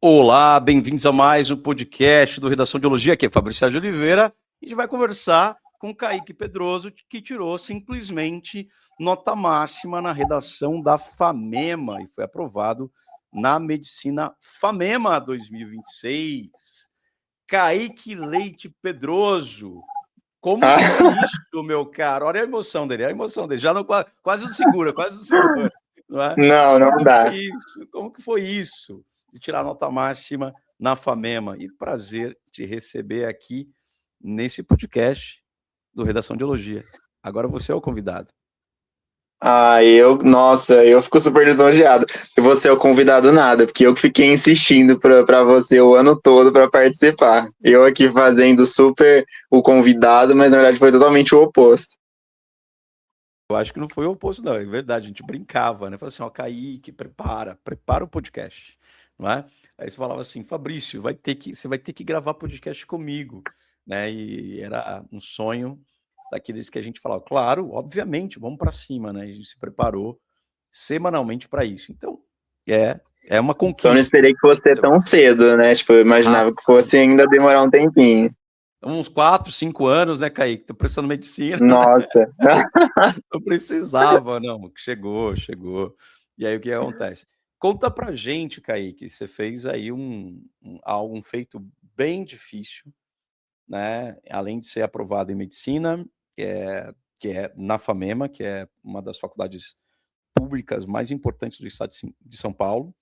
Olá, bem-vindos a mais um podcast do Redação de Biologia, aqui é Fabrício Sérgio Oliveira, e a gente vai conversar com o Kaique Pedroso, que tirou simplesmente nota máxima na redação da FAMEMA, e foi aprovado na Medicina FAMEMA 2026. Kaique Leite Pedroso, como foi isso, meu caro? Olha a emoção dele, já não, quase não segura, não é? Não dá. Como que foi isso? De tirar nota máxima na FAMEMA. E prazer te receber aqui nesse podcast do Redação de Biologia. Agora você é o convidado. Eu fico super lisonjeado. E você é o convidado nada, porque eu que fiquei insistindo pra você o ano todo pra participar. Eu aqui fazendo super o convidado, mas na verdade foi totalmente o oposto. Eu acho que não foi o oposto, não. É verdade, a gente brincava, né? Falava assim, ó, Kaique, prepara o podcast, não é? Aí você falava assim, Fabrício, você vai ter que gravar podcast comigo, né? E era um sonho daqueles que a gente falava, claro, obviamente, vamos para cima, né? A gente se preparou semanalmente para isso. Então, é uma conquista. Só não esperei que fosse tão cedo, né? Tipo, eu imaginava que fosse ainda demorar um tempinho. Uns 4, 5 anos, né, Kaique? Tô prestando medicina. Nossa. Não precisava, não. Chegou. E aí, o que acontece? Conta pra gente, Kaique, você fez aí um feito bem difícil, né? Além de ser aprovado em medicina, que é na FAMEMA, que é uma das faculdades públicas mais importantes do estado de São Paulo,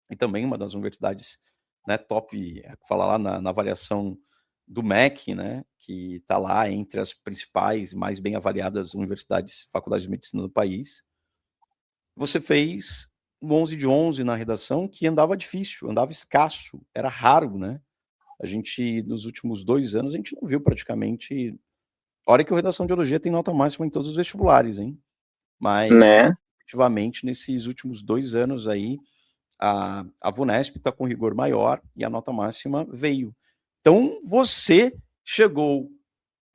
e também uma das universidades, né, top, fala lá na avaliação do MEC, né, que está lá entre as principais, mais bem avaliadas universidades, faculdades de medicina do país. Você fez o 11 de 11 na redação, que andava difícil, andava escasso, era raro, né? A gente, nos últimos 2 anos, a gente não viu praticamente... Olha que a redação de biologia tem nota máxima em todos os vestibulares, hein? Mas, Né? efetivamente, nesses últimos 2 anos aí, a VUNESP está com rigor maior e a nota máxima veio. Então, você chegou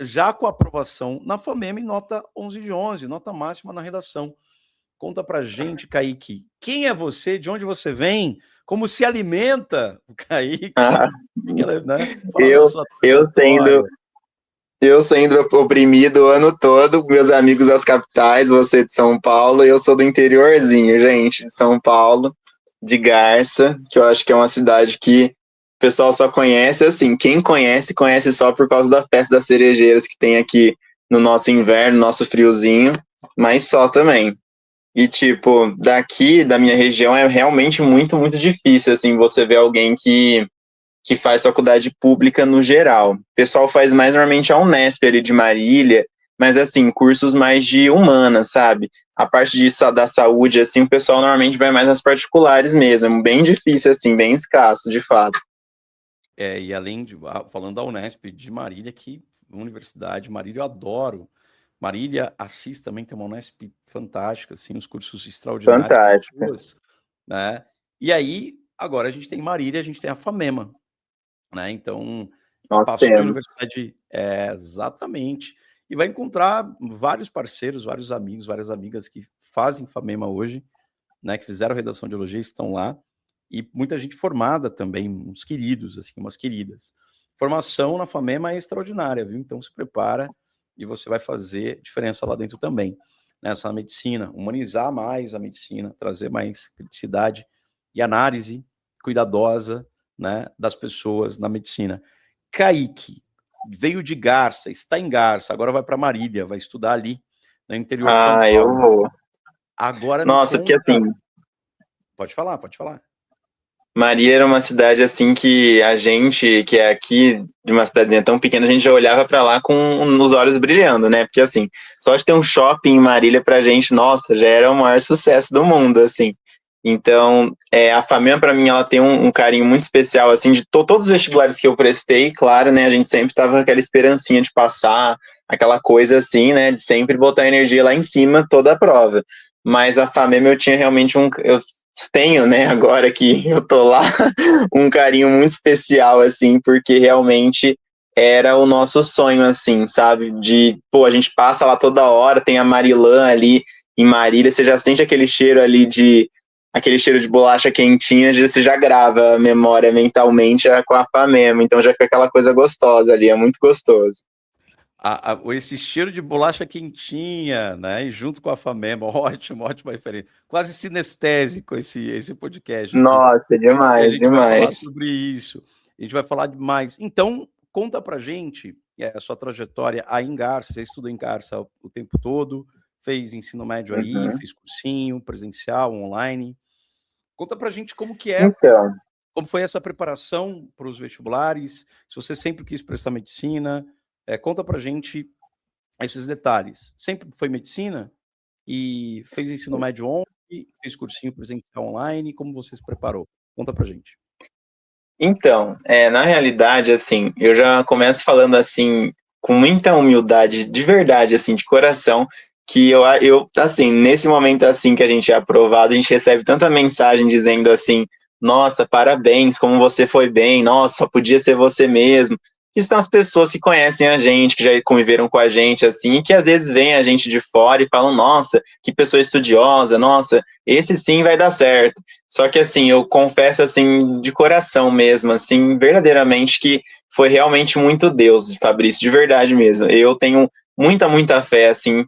já com a aprovação na FAMEMA em nota 11 de 11, nota máxima na redação. Conta pra gente, Kaique, quem é você, de onde você vem, como se alimenta o Kaique, né? Eu sendo oprimido o ano todo, meus amigos das capitais, você de São Paulo, e eu sou do interiorzinho, gente, de São Paulo, de Garça, que eu acho que é uma cidade que o pessoal só conhece, assim, quem conhece, conhece só por causa da festa das cerejeiras que tem aqui no nosso inverno, nosso friozinho, mas só também. E, tipo, daqui, da minha região, é realmente muito, muito difícil, assim, você ver alguém que faz faculdade pública no geral. O pessoal faz mais normalmente a Unesp ali de Marília, mas assim, cursos mais de humanas, sabe? A parte da saúde, assim, o pessoal normalmente vai mais nas particulares mesmo, é bem difícil, assim, bem escasso, de fato. E além de, falando da Unesp de Marília, que universidade, Marília eu adoro. Marília, Assis também tem uma Unesp fantástica, assim, os cursos extraordinários. Fantástica. Né? E aí, agora a gente tem Marília, a gente tem a FAMEMA, né? Então, nós passou temos. a universidade, exatamente, e vai encontrar vários parceiros, vários amigos, várias amigas que fazem FAMEMA hoje, né? Que fizeram redação de biologia, estão lá, e muita gente formada também, uns queridos, assim, umas queridas. Formação na FAMEMA é extraordinária, viu? Então se prepara e você vai fazer diferença lá dentro também. Nessa medicina, humanizar mais a medicina, trazer mais criticidade e análise cuidadosa, né, das pessoas na medicina. Kaique veio de Garça, está em Garça, agora vai para Marília, vai estudar ali no interior de São Paulo. Eu vou. Agora nossa, porque assim... Pode falar. Marília era uma cidade assim que a gente, que é aqui de uma cidadezinha tão pequena, a gente já olhava para lá com os olhos brilhando, né? Porque assim, só de ter um shopping em Marília pra gente, nossa, já era o maior sucesso do mundo, assim. Então, a FAMEMA para mim ela tem um carinho muito especial assim de todos os vestibulares que eu prestei, claro, né? A gente sempre tava com aquela esperancinha de passar, aquela coisa assim, né? De sempre botar energia lá em cima toda a prova. Mas a FAMEMA eu tinha realmente eu tenho, né, agora que eu tô lá, um carinho muito especial, assim, porque realmente era o nosso sonho, assim, sabe, a gente passa lá toda hora, tem a Marilã ali em Marília, você já sente aquele cheiro ali de aquele cheiro de bolacha quentinha, você já grava a memória mentalmente com a Famema, então já fica aquela coisa gostosa ali, é muito gostoso. Esse cheiro de bolacha quentinha, né? E junto com a Famema, ótima referência. Quase sinestésico esse podcast aqui. Nossa, E a demais, gente vai falar demais. sobre isso. A gente vai falar demais. Então, conta pra gente a sua trajetória aí em Garça. Você estudou em Garça o tempo todo, fez ensino médio aí, fez cursinho, presencial, online. Conta pra gente como que é, Então, como foi essa preparação para os vestibulares, se você sempre quis prestar medicina. Conta pra gente esses detalhes. Sempre foi medicina? E fez ensino médio online, fez cursinho presencial online, como você se preparou? Conta pra gente. Então, na realidade, assim, eu já começo falando assim, com muita humildade, de verdade, assim, de coração, que eu assim, nesse momento assim que a gente é aprovado, a gente recebe tanta mensagem dizendo assim, nossa, parabéns, como você foi bem, nossa, só podia ser você mesmo. Que são as pessoas que conhecem a gente, que já conviveram com a gente, assim, e que às vezes veem a gente de fora e falam, nossa, que pessoa estudiosa, nossa, esse sim vai dar certo. Só que, assim, eu confesso, assim, de coração mesmo, assim, verdadeiramente que foi realmente muito Deus, Fabrício, de verdade mesmo. Eu tenho muita fé, assim,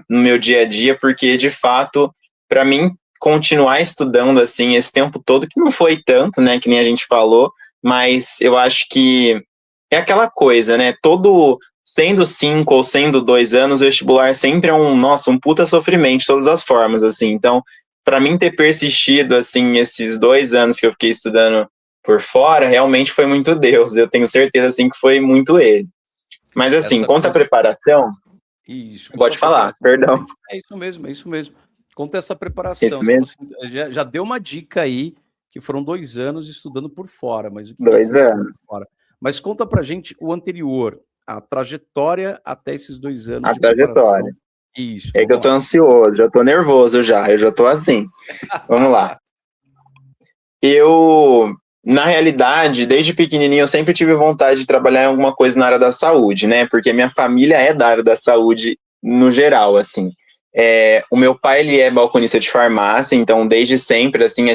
no meu dia a dia, porque, de fato, para mim, continuar estudando, assim, esse tempo todo, que não foi tanto, né, que nem a gente falou, mas eu acho que é aquela coisa, né, sendo 5 ou sendo 2 anos, o vestibular sempre é um puta sofrimento de todas as formas, assim, então, para mim ter persistido, assim, esses 2 anos que eu fiquei estudando por fora, realmente foi muito Deus. Eu tenho certeza, assim, que foi muito Ele. Mas, assim, quanto à preparação... Isso. Pode falar, perdão. É isso mesmo. Conta essa preparação. Isso mesmo? Você já deu uma dica aí, que foram 2 anos estudando por fora, mas o que 2 é anos. por fora? Mas conta pra gente o anterior, a trajetória até esses 2 anos A de trajetória. preparação. Isso. É que eu tô ansioso, já tô nervoso já, eu já tô assim. Vamos lá. Na realidade, desde pequenininho, eu sempre tive vontade de trabalhar em alguma coisa na área da saúde, né? Porque minha família é da área da saúde no geral, assim. O meu pai, ele é balconista de farmácia, então desde sempre, assim,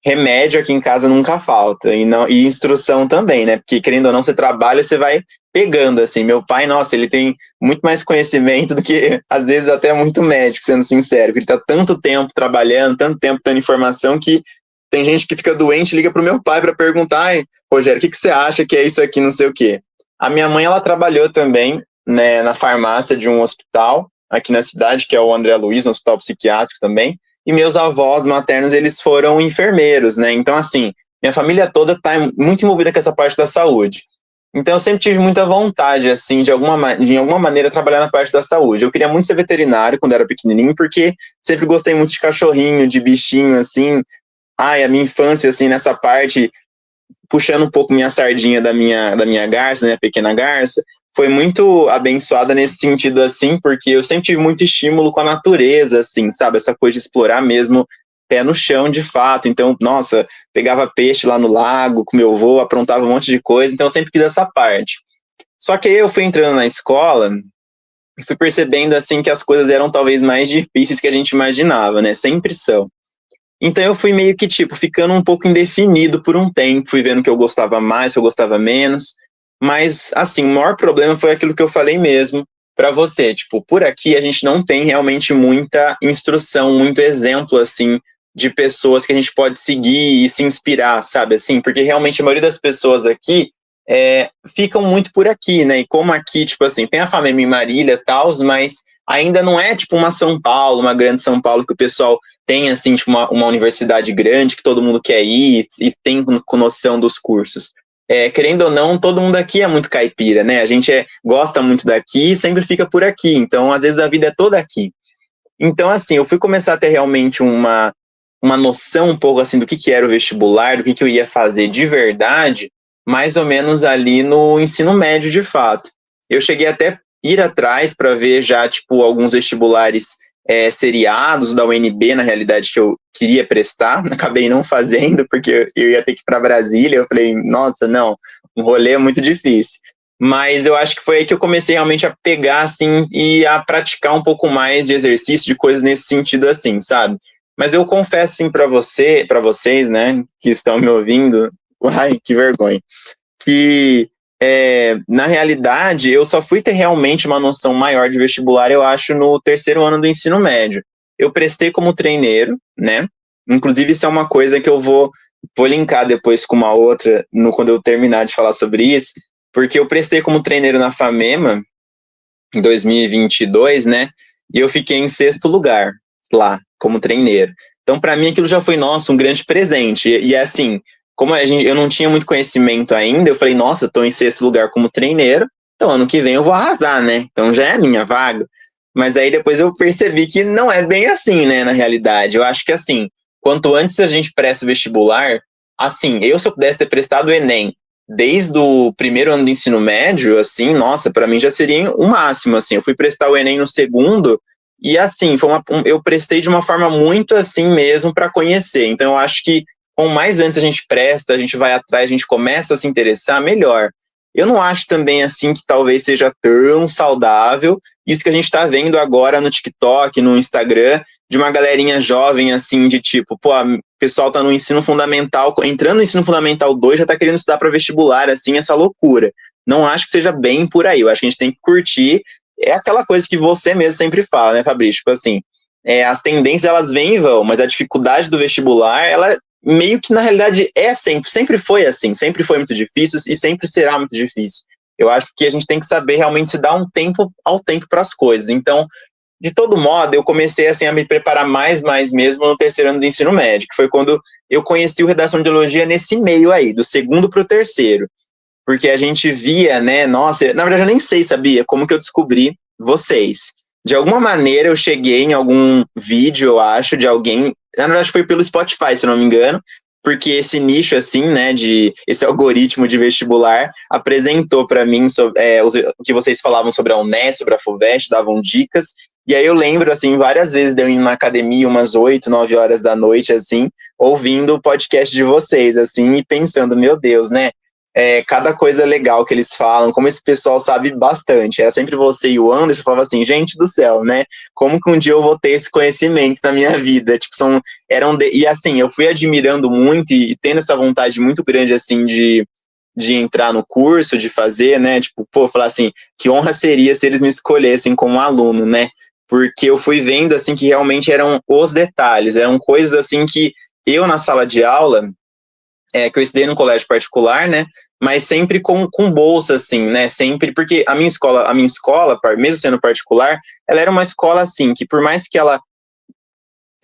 remédio aqui em casa nunca falta, e instrução também, né? Porque, querendo ou não, você trabalha, você vai pegando, assim. Meu pai, nossa, ele tem muito mais conhecimento do que, às vezes, até muito médico, sendo sincero, porque ele tá tanto tempo trabalhando, tanto tempo dando informação, que tem gente que fica doente, liga pro meu pai para perguntar, ai, Rogério, o que você acha que é isso aqui, não sei o quê. A minha mãe, ela trabalhou também, né, na farmácia de um hospital aqui na cidade, que é o André Luiz, um hospital psiquiátrico também, e meus avós maternos, eles foram enfermeiros, né, então, assim, minha família toda tá muito envolvida com essa parte da saúde. Então, eu sempre tive muita vontade, assim, de alguma maneira, trabalhar na parte da saúde. Eu queria muito ser veterinário quando era pequenininho, porque sempre gostei muito de cachorrinho, de bichinho, assim. A minha infância, assim, nessa parte, puxando um pouco minha sardinha da minha garça, minha pequena garça, foi muito abençoada nesse sentido, assim, porque eu sempre tive muito estímulo com a natureza, assim, sabe? Essa coisa de explorar mesmo pé no chão, de fato. Então, nossa, pegava peixe lá no lago com meu avô, aprontava um monte de coisa, então eu sempre quis essa parte. Só que aí eu fui entrando na escola e fui percebendo, assim, que as coisas eram talvez mais difíceis que a gente imaginava, né? Sempre são. Então eu fui meio que, tipo, ficando um pouco indefinido por um tempo, fui vendo que eu gostava mais, que eu gostava menos, mas, assim, o maior problema foi aquilo que eu falei mesmo para você, tipo, por aqui a gente não tem realmente muita instrução, muito exemplo, assim, de pessoas que a gente pode seguir e se inspirar, sabe, assim, porque realmente a maioria das pessoas aqui ficam muito por aqui, né, e como aqui, tipo assim, tem a Famema em Marília e tal, mas ainda não é, tipo, uma São Paulo, uma grande São Paulo que o pessoal tem, assim, tipo, uma universidade grande que todo mundo quer ir e tem noção dos cursos. Querendo ou não, todo mundo aqui é muito caipira, né? A gente gosta muito daqui e sempre fica por aqui. Então, às vezes, a vida é toda aqui. Então, assim, eu fui começar a ter realmente uma noção um pouco, assim, do que era o vestibular, do que eu ia fazer de verdade, mais ou menos ali no ensino médio, de fato. Eu cheguei até ir atrás para ver já, tipo, alguns vestibulares seriados da UNB, na realidade, que eu queria prestar, acabei não fazendo, porque eu ia ter que ir para Brasília, eu falei, nossa, não, um rolê é muito difícil. Mas eu acho que foi aí que eu comecei realmente a pegar, assim, e a praticar um pouco mais de exercício, de coisas nesse sentido, assim, sabe? Mas eu confesso, assim, para vocês, né, que estão me ouvindo, ai, que vergonha, que na realidade eu só fui ter realmente uma noção maior de vestibular, eu acho, no terceiro ano do ensino médio. Eu prestei como treineiro, né? Inclusive, isso é uma coisa que eu vou linkar depois com uma outra, quando eu terminar de falar sobre isso, porque eu prestei como treineiro na FAMEMA em 2022, né? E eu fiquei em 6º lugar lá, como treineiro. Então, para mim, aquilo já foi, nossa, um grande presente. E assim, como eu não tinha muito conhecimento ainda, eu falei, nossa, eu tô em 6º lugar como treineiro, então ano que vem eu vou arrasar, né? Então já é a minha vaga. Mas aí depois eu percebi que não é bem assim, né, na realidade. Eu acho que assim, quanto antes a gente presta vestibular, assim, se eu pudesse ter prestado o Enem desde o primeiro ano do ensino médio, assim, nossa, para mim já seria o máximo, assim. Eu fui prestar o Enem no segundo e, assim, eu prestei de uma forma muito assim mesmo para conhecer. Então, eu acho que com mais antes a gente presta, a gente vai atrás, a gente começa a se interessar, melhor. Eu não acho também, assim, que talvez seja tão saudável isso que a gente está vendo agora no TikTok, no Instagram, de uma galerinha jovem, assim, de tipo, pô, o pessoal tá no ensino fundamental, entrando no ensino fundamental 2, já tá querendo estudar para vestibular, assim, essa loucura. Não acho que seja bem por aí, eu acho que a gente tem que curtir, é aquela coisa que você mesmo sempre fala, né, Fabrício? Tipo assim, as tendências, elas vêm e vão, mas a dificuldade do vestibular, ela meio que, na realidade, sempre foi assim, sempre foi muito difícil e sempre será muito difícil. Eu acho que a gente tem que saber realmente se dar um tempo ao tempo para as coisas. Então, de todo modo, eu comecei assim a me preparar mais mesmo no terceiro ano do ensino médio, que foi quando eu conheci o Redação de Ideologia nesse meio aí, do segundo para o terceiro. Porque a gente via, né, nossa, na verdade eu nem sei, sabia, como que eu descobri vocês. De alguma maneira eu cheguei em algum vídeo, eu acho, de alguém, na verdade foi pelo Spotify, se eu não me engano, porque esse nicho, assim, né, esse algoritmo de vestibular apresentou para mim o que vocês falavam sobre a Unesp, sobre a FUVEST, davam dicas, e aí eu lembro, assim, várias vezes de eu ir na academia umas 8, 9 horas da noite, assim, ouvindo o podcast de vocês, assim, e pensando, meu Deus, né, cada coisa legal que eles falam, como esse pessoal sabe bastante. Era sempre você e o Anderson, falava assim, gente do céu, né? Como que um dia eu vou ter esse conhecimento na minha vida? Tipo, e assim, eu fui admirando muito e tendo essa vontade muito grande, assim, de entrar no curso, de fazer, né? Tipo, pô, falar assim, que honra seria se eles me escolhessem como aluno, né? Porque eu fui vendo, assim, que realmente eram os detalhes, eram coisas, assim, que eu, na sala de aula, que eu estudei num colégio particular, né? Mas sempre com bolsa, assim, né? Sempre, porque a minha escola, mesmo sendo particular, ela era uma escola, assim, que por mais que a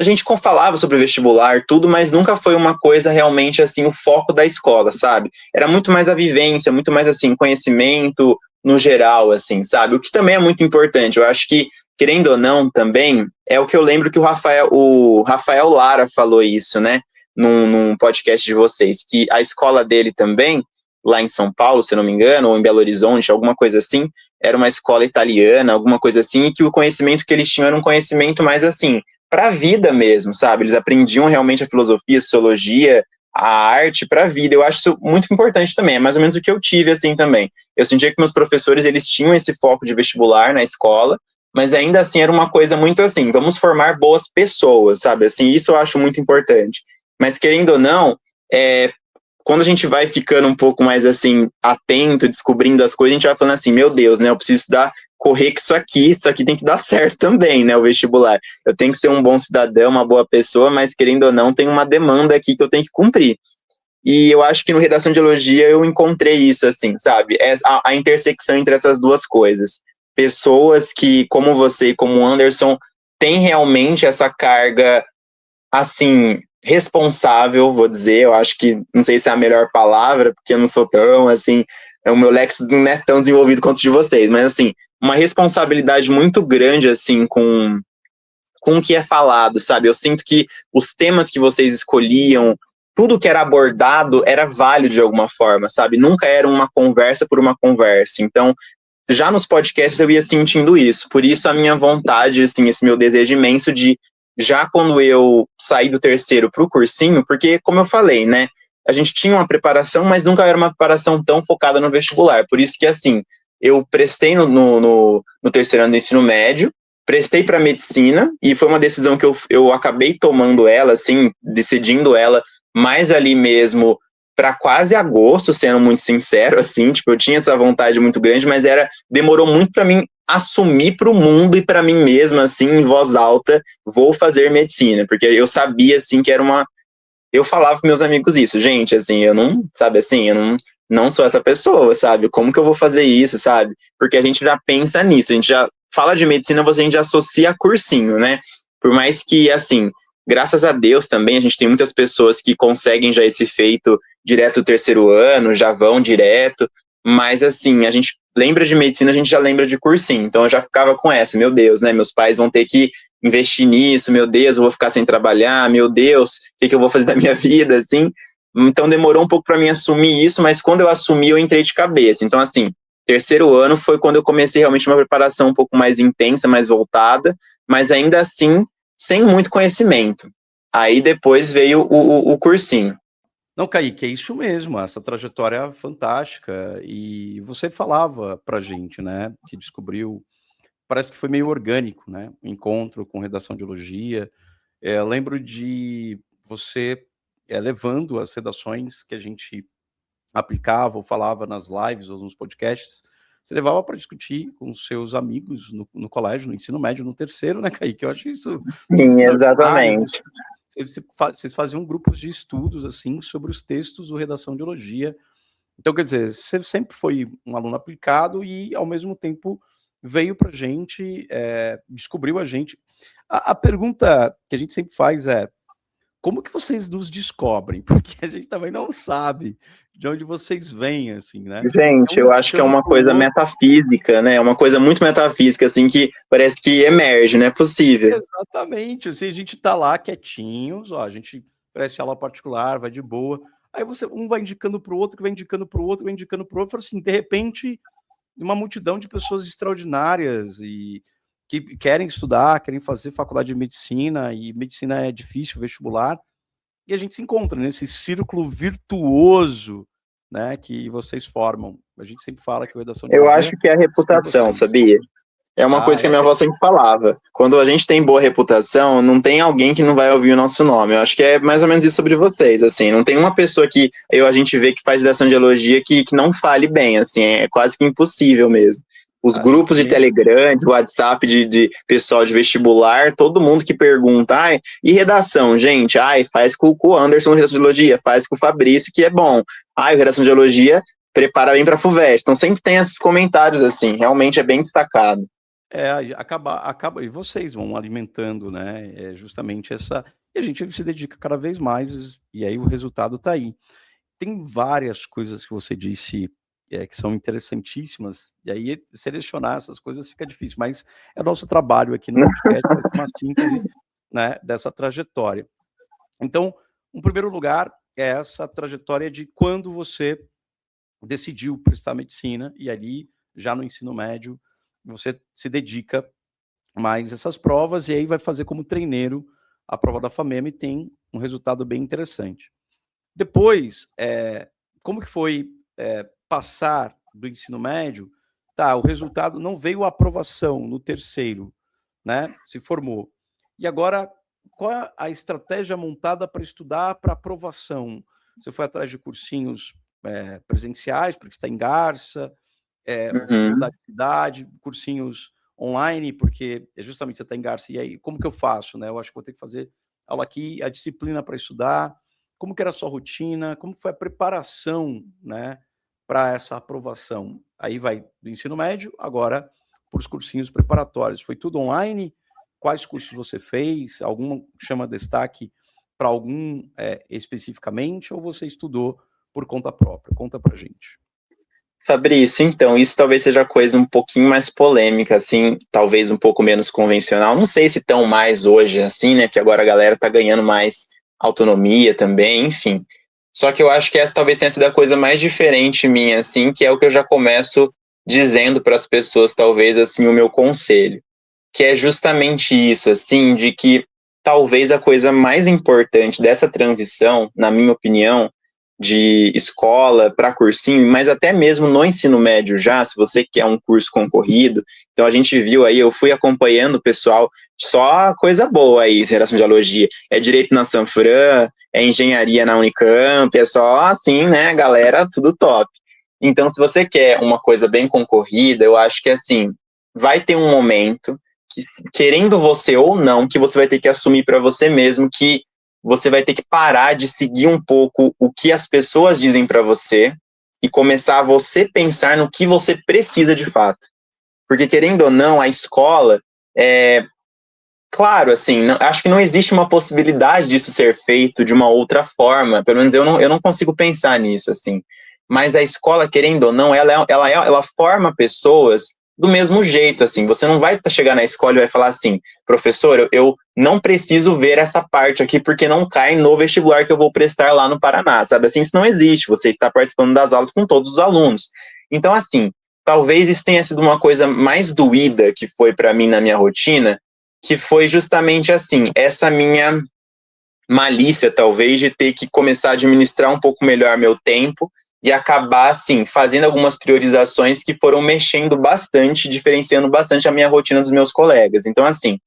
gente falava sobre vestibular, tudo, mas nunca foi uma coisa realmente, assim, o foco da escola, sabe? Era muito mais a vivência, muito mais, assim, conhecimento no geral, assim, sabe? O que também é muito importante. Eu acho que, querendo ou não, também, é o que eu lembro que o Rafael Lara falou isso, né? Num podcast de vocês, que a escola dele também, lá em São Paulo, se não me engano, ou em Belo Horizonte, alguma coisa assim, era uma escola italiana, alguma coisa assim, e que o conhecimento que eles tinham era um conhecimento mais assim, para a vida mesmo, sabe? Eles aprendiam realmente a filosofia, a sociologia, a arte para a vida. Eu acho isso muito importante também, é mais ou menos o que eu tive assim também. Eu sentia que meus professores, eles tinham esse foco de vestibular na escola, mas ainda assim era uma coisa muito assim, vamos formar boas pessoas, sabe? Assim, isso eu acho muito importante. Mas querendo ou não, quando a gente vai ficando um pouco mais assim, atento, descobrindo as coisas, a gente vai falando assim, meu Deus, né, eu preciso correr que isso aqui tem que dar certo também, né, o vestibular. Eu tenho que ser um bom cidadão, uma boa pessoa, mas querendo ou não, tem uma demanda aqui que eu tenho que cumprir. E eu acho que no Redação de Ideologia eu encontrei isso, assim, sabe, a intersecção entre essas duas coisas. Pessoas que, como você e como o Anderson, têm realmente essa carga, assim, responsável, vou dizer, eu acho que, não sei se é a melhor palavra, porque eu não sou tão, assim, o meu léxico não é tão desenvolvido quanto o de vocês, mas, assim, uma responsabilidade muito grande, assim, com o que é falado, sabe? Eu sinto que os temas que vocês escolhiam, tudo que era abordado era válido de alguma forma, sabe? Nunca era uma conversa por uma conversa. Então, já nos podcasts eu ia sentindo isso, por isso a minha vontade, assim, esse meu desejo imenso de, já quando eu saí do terceiro para o cursinho, porque, como eu falei, né, a gente tinha uma preparação, mas nunca era uma preparação tão focada no vestibular, por isso que, assim, eu prestei no terceiro ano do ensino médio, prestei para medicina, e foi uma decisão que eu acabei tomando ela, assim, decidindo ela, mais ali mesmo, para quase agosto, sendo muito sincero, assim, tipo, eu tinha essa vontade muito grande, mas demorou muito para mim assumir para o mundo e para mim mesma, assim, em voz alta, vou fazer medicina, porque eu sabia, assim, que era eu falava para meus amigos isso, gente, assim, eu não, sabe, assim, eu não sou essa pessoa, sabe, como que eu vou fazer isso, sabe, porque a gente já pensa nisso, a gente já fala de medicina, a gente já associa a cursinho, né, por mais que, assim, graças a Deus também, a gente tem muitas pessoas que conseguem já esse feito direto do terceiro ano, já vão direto, mas, assim, a gente lembra de medicina, a gente já lembra de cursinho, então eu já ficava com essa, meu Deus, né, meus pais vão ter que investir nisso, meu Deus, eu vou ficar sem trabalhar, meu Deus, o que eu vou fazer da minha vida, assim, então demorou um pouco para mim assumir isso, mas quando eu assumi, eu entrei de cabeça, então, assim, terceiro ano foi quando eu comecei realmente uma preparação um pouco mais intensa, mais voltada, mas ainda assim, sem muito conhecimento. Aí depois veio o cursinho. Não, Kaique, é isso mesmo, essa trajetória fantástica. E você falava pra gente, né, que descobriu, parece que foi meio orgânico, né, o encontro com redação de elogia. Eu lembro de você levando as redações que a gente aplicava ou falava nas lives ou nos podcasts, você levava para discutir com os seus amigos no colégio, no ensino médio, no terceiro, né, Kaique? Eu acho isso Sim, extraordinário. exatamente. Vocês faziam grupos de estudos, assim, sobre os textos do Redação de Elogia. Então, quer dizer, você sempre foi um aluno aplicado e, ao mesmo tempo, veio para a gente, descobriu a gente. A pergunta que a gente sempre faz é, como que vocês nos descobrem? Porque a gente também não sabe de onde vocês vêm, assim, né? Gente, eu acho que é uma coisa metafísica, né? É uma coisa muito metafísica, assim, que parece que emerge, não é possível. Exatamente, assim, a gente tá lá quietinhos, ó, a gente presta aula particular, vai de boa, aí um vai indicando para o outro, que vai indicando para o outro, vai indicando para o outro, assim, de repente, uma multidão de pessoas extraordinárias e que querem estudar, querem fazer faculdade de medicina, e medicina é difícil, vestibular, e a gente se encontra nesse círculo virtuoso, né, que vocês formam. A gente sempre fala que o Redação de Eu Elogia acho que é a reputação, sabia? É uma coisa que a minha avó sempre falava. Quando a gente tem boa reputação, não tem alguém que não vai ouvir o nosso nome. Eu acho que é mais ou menos isso sobre vocês, assim. Não tem uma pessoa que a gente vê que faz redação de elogia que não fale bem, assim. É quase que impossível mesmo. Os grupos de Telegram, de WhatsApp, de pessoal de vestibular, todo mundo que pergunta, e redação, gente? Faz com o Anderson redação de elogia, faz com o Fabrício, que é bom. O redação de elogia prepara bem para a FUVEST. Então sempre tem esses comentários, assim, realmente é bem destacado. Acaba, e vocês vão alimentando, né, justamente essa, e a gente se dedica cada vez mais, e aí o resultado tá aí. Tem várias coisas que você disse, que são interessantíssimas, e aí selecionar essas coisas fica difícil, mas é o nosso trabalho aqui no podcast, fazer uma síntese, né, dessa trajetória. Então, em primeiro lugar, é essa trajetória de quando você decidiu prestar medicina, e ali, já no ensino médio, você se dedica mais a essas provas, e aí vai fazer como treineiro a prova da FAMEM e tem um resultado bem interessante. Depois, como que foi passar do ensino médio? Tá, o resultado não veio a aprovação no terceiro, né? Se formou. E agora, qual é a estratégia montada para estudar para aprovação? Você foi atrás de cursinhos presenciais, porque está em Garça, mudar de cidade, cursinhos online, porque justamente você está em Garça, e aí, como que eu faço, né? Eu acho que vou ter que fazer aula aqui, a disciplina para estudar, como que era a sua rotina, como que foi a preparação, né, para essa aprovação? Aí vai do ensino médio, agora para os cursinhos preparatórios. Foi tudo online? Quais cursos você fez? Algum chama destaque para algum especificamente, ou você estudou por conta própria? Conta para gente. Fabrício, então, isso talvez seja coisa um pouquinho mais polêmica, assim, talvez um pouco menos convencional. Não sei se tão mais hoje, assim, né? Que agora a galera tá ganhando mais autonomia também, enfim. Só que eu acho que essa talvez tenha sido a coisa mais diferente minha, assim, que é o que eu já começo dizendo para as pessoas, talvez, assim, o meu conselho. Que é justamente isso, assim, de que talvez a coisa mais importante dessa transição, na minha opinião, de escola para cursinho, mas até mesmo no ensino médio já, se você quer um curso concorrido. Então a gente viu aí, eu fui acompanhando o pessoal, só coisa boa aí, geração de geologia. É direito na Sanfran, é engenharia na Unicamp, é só assim, né, galera, tudo top. Então, se você quer uma coisa bem concorrida, eu acho que assim, vai ter um momento que, querendo você ou não, que você vai ter que assumir para você mesmo que você vai ter que parar de seguir um pouco o que as pessoas dizem para você e começar a você pensar no que você precisa de fato. Porque, querendo ou não, a escola claro, assim, não, acho que não existe uma possibilidade disso ser feito de uma outra forma. Pelo menos eu não consigo pensar nisso, assim. Mas a escola, querendo ou não, ela forma pessoas do mesmo jeito, assim. Você não vai chegar na escola e vai falar assim, professor, eu não preciso ver essa parte aqui porque não cai no vestibular que eu vou prestar lá no Paraná, sabe? Assim, isso não existe. Você está participando das aulas com todos os alunos. Então, assim, talvez isso tenha sido uma coisa mais doída que foi para mim na minha rotina, que foi justamente assim, essa minha malícia, talvez, de ter que começar a administrar um pouco melhor meu tempo e acabar, assim, fazendo algumas priorizações que foram mexendo bastante, diferenciando bastante a minha rotina dos meus colegas. Então, assim,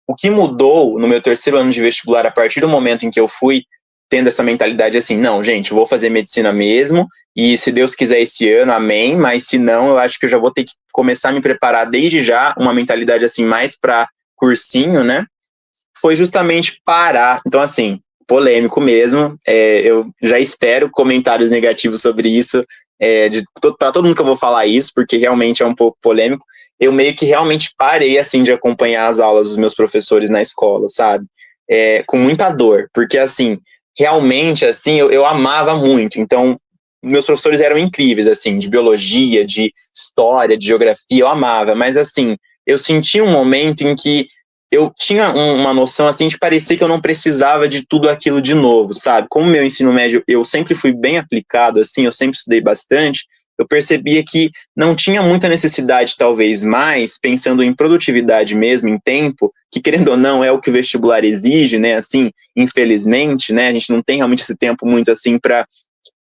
o que mudou no meu terceiro ano de vestibular, a partir do momento em que eu fui tendo essa mentalidade assim, não, gente, eu vou fazer medicina mesmo, e se Deus quiser esse ano, amém, mas se não, eu acho que eu já vou ter que começar a me preparar desde já, uma mentalidade assim, mais para cursinho, né? Foi justamente parar. Então, assim, polêmico mesmo. Eu já espero comentários negativos sobre isso, para todo mundo que eu vou falar isso, porque realmente é um pouco polêmico. Eu meio que realmente parei, assim, de acompanhar as aulas dos meus professores na escola, sabe? Com muita dor, porque, assim, realmente, assim, eu amava muito. Então, meus professores eram incríveis, assim, de biologia, de história, de geografia, eu amava. Mas, assim, eu senti um momento em que eu tinha uma noção, assim, de parecer que eu não precisava de tudo aquilo de novo, sabe? Como meu ensino médio, eu sempre fui bem aplicado, assim, eu sempre estudei bastante, eu percebia que não tinha muita necessidade, talvez mais, pensando em produtividade mesmo, em tempo, que querendo ou não é o que o vestibular exige, né, assim, infelizmente, né, a gente não tem realmente esse tempo muito, assim, para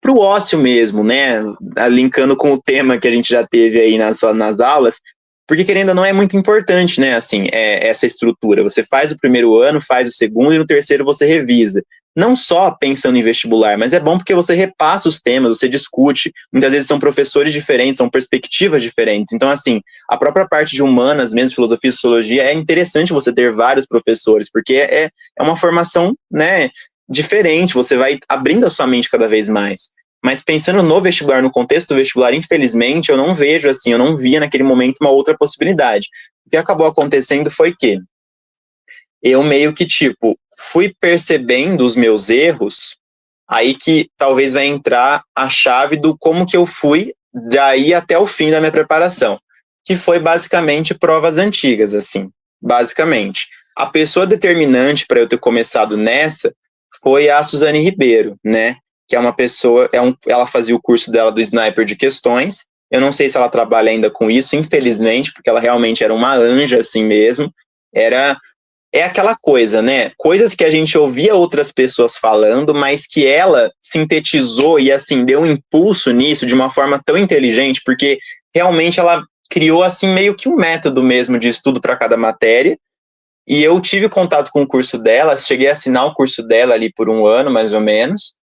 o ócio mesmo, né, linkando com o tema que a gente já teve aí nas aulas, porque querendo ou não é muito importante, né, assim, essa estrutura. Você faz o primeiro ano, faz o segundo e no terceiro você revisa. Não só pensando em vestibular, mas é bom porque você repassa os temas, você discute, muitas vezes são professores diferentes, são perspectivas diferentes. Então, assim, a própria parte de humanas, mesmo filosofia e sociologia, é interessante você ter vários professores, porque é uma formação, né, diferente, você vai abrindo a sua mente cada vez mais. Mas pensando no vestibular, no contexto do vestibular, infelizmente, eu não vejo assim, eu não via naquele momento uma outra possibilidade. O que acabou acontecendo foi que eu meio que, tipo, fui percebendo os meus erros, aí que talvez vai entrar a chave do como que eu fui daí até o fim da minha preparação, que foi basicamente provas antigas, assim, basicamente. A pessoa determinante para eu ter começado nessa foi a Suzane Ribeiro, né? Que é uma pessoa, ela fazia o curso dela do Sniper de Questões. Eu não sei se ela trabalha ainda com isso, infelizmente, porque ela realmente era uma anja assim mesmo. É aquela coisa, né? Coisas que a gente ouvia outras pessoas falando, mas que ela sintetizou e assim deu um impulso nisso de uma forma tão inteligente, porque realmente ela criou assim meio que um método mesmo de estudo para cada matéria. E eu tive contato com o curso dela, cheguei a assinar o curso dela ali por um ano, mais ou menos,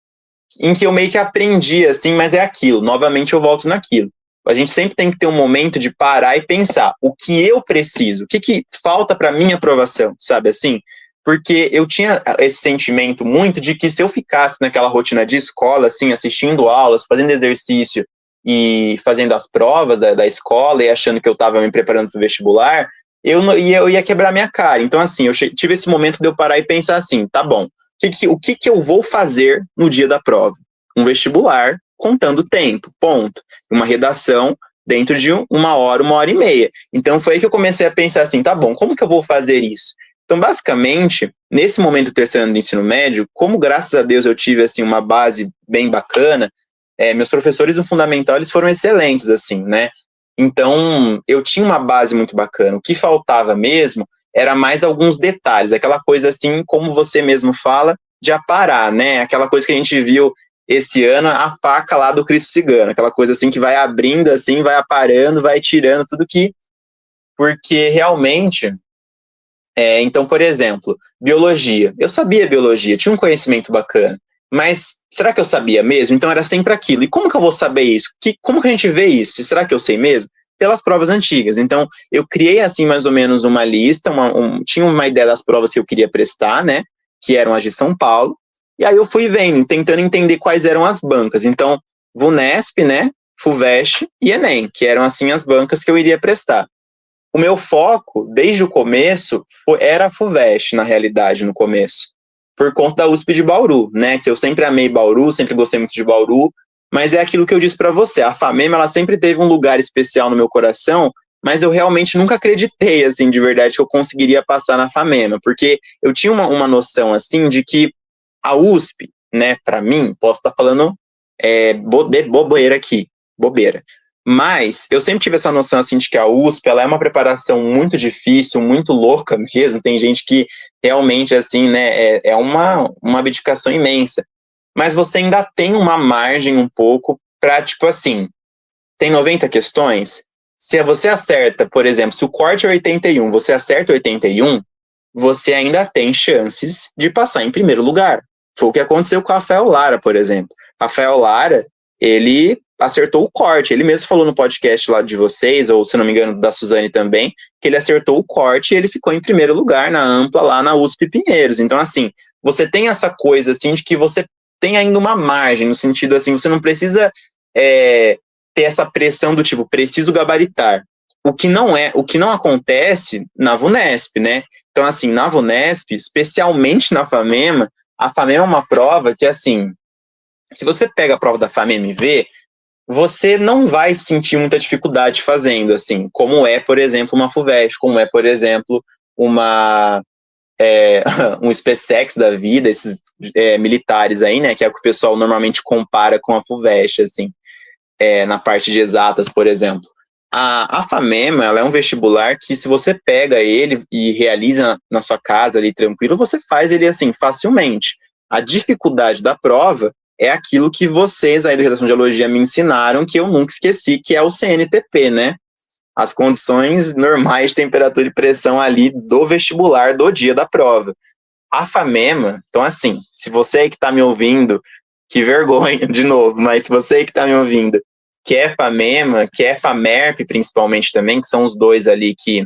em que eu meio que aprendi, assim, mas é aquilo, novamente eu volto naquilo. A gente sempre tem que ter um momento de parar e pensar o que eu preciso, o que falta para minha aprovação, sabe assim? Porque eu tinha esse sentimento muito de que se eu ficasse naquela rotina de escola, assim, assistindo aulas, fazendo exercício e fazendo as provas da escola e achando que eu estava me preparando para o vestibular, eu ia quebrar minha cara. Então, assim, eu tive esse momento de eu parar e pensar assim, tá bom, o que eu vou fazer no dia da prova? Um vestibular contando tempo, ponto. Uma redação dentro de uma hora e meia. Então foi aí que eu comecei a pensar assim, tá bom, como que eu vou fazer isso? Então, basicamente, nesse momento do terceiro ano do ensino médio, como graças a Deus eu tive assim uma base bem bacana, meus professores no fundamental eles foram excelentes, assim, né? Então, eu tinha uma base muito bacana. O que faltava mesmo era mais alguns detalhes, aquela coisa assim, como você mesmo fala, de aparar, né? Aquela coisa que a gente viu esse ano a faca lá do Cristo Cigano, aquela coisa assim que vai abrindo assim, vai aparando, vai tirando tudo que... Porque realmente... então, por exemplo, biologia. Eu sabia biologia, tinha um conhecimento bacana. Mas será que eu sabia mesmo? Então era sempre aquilo. E como que eu vou saber isso? Como que a gente vê isso? Será que eu sei mesmo? Pelas provas antigas. Então, eu criei, assim, mais ou menos uma lista, tinha uma ideia das provas que eu queria prestar, né? Que eram as de São Paulo. E aí eu fui vendo, tentando entender quais eram as bancas. Então, VUNESP, né? FUVEST e ENEM, que eram, assim, as bancas que eu iria prestar. O meu foco, desde o começo, era a FUVEST, na realidade, no começo. Por conta da USP de Bauru, né? Que eu sempre amei Bauru, sempre gostei muito de Bauru. Mas é aquilo que eu disse para você, a FAMEMA, ela sempre teve um lugar especial no meu coração, mas eu realmente nunca acreditei, assim, de verdade, que eu conseguiria passar na FAMEMA, porque eu tinha uma noção, assim, de que a USP, né, para mim, posso estar falando bobeira aqui, bobeira, mas eu sempre tive essa noção, assim, de que a USP, ela é uma preparação muito difícil, muito louca mesmo, tem gente que realmente, assim, né, é uma abdicação imensa, mas você ainda tem uma margem um pouco para, tipo assim, tem 90 questões, se você acerta, por exemplo, se o corte é 81, você acerta 81, você ainda tem chances de passar em primeiro lugar. Foi o que aconteceu com o Rafael Lara, por exemplo. Rafael Lara, ele acertou o corte, ele mesmo falou no podcast lá de vocês, ou se não me engano da Suzane também, que ele acertou o corte e ele ficou em primeiro lugar na ampla lá na USP Pinheiros. Então, assim, você tem essa coisa, assim, de que você tem ainda uma margem, no sentido, assim, você não precisa ter essa pressão do tipo, preciso gabaritar. O que não acontece na VUNESP, né? Então, assim, na VUNESP, especialmente na FAMEMA, a FAMEMA é uma prova que, assim, se você pega a prova da FAMEMA e vê, você não vai sentir muita dificuldade fazendo, assim, como é, por exemplo, uma FUVEST, como é, por exemplo, um SpaceX da vida, esses militares aí, né, que é o que o pessoal normalmente compara com a FUVEST, assim, na parte de exatas, por exemplo. A FAMEMA, ela é um vestibular que, se você pega ele e realiza na sua casa ali tranquilo, você faz ele assim, facilmente. A dificuldade da prova é aquilo que vocês aí do Redação de Geologia me ensinaram, que eu nunca esqueci, que é o CNTP, né? As condições normais de temperatura e pressão ali do vestibular do dia da prova. A FAMEMA, então assim, se você aí que está me ouvindo, que vergonha de novo, mas se você aí que está me ouvindo, que é FAMEMA, que é FAMERP principalmente também, que são os dois ali que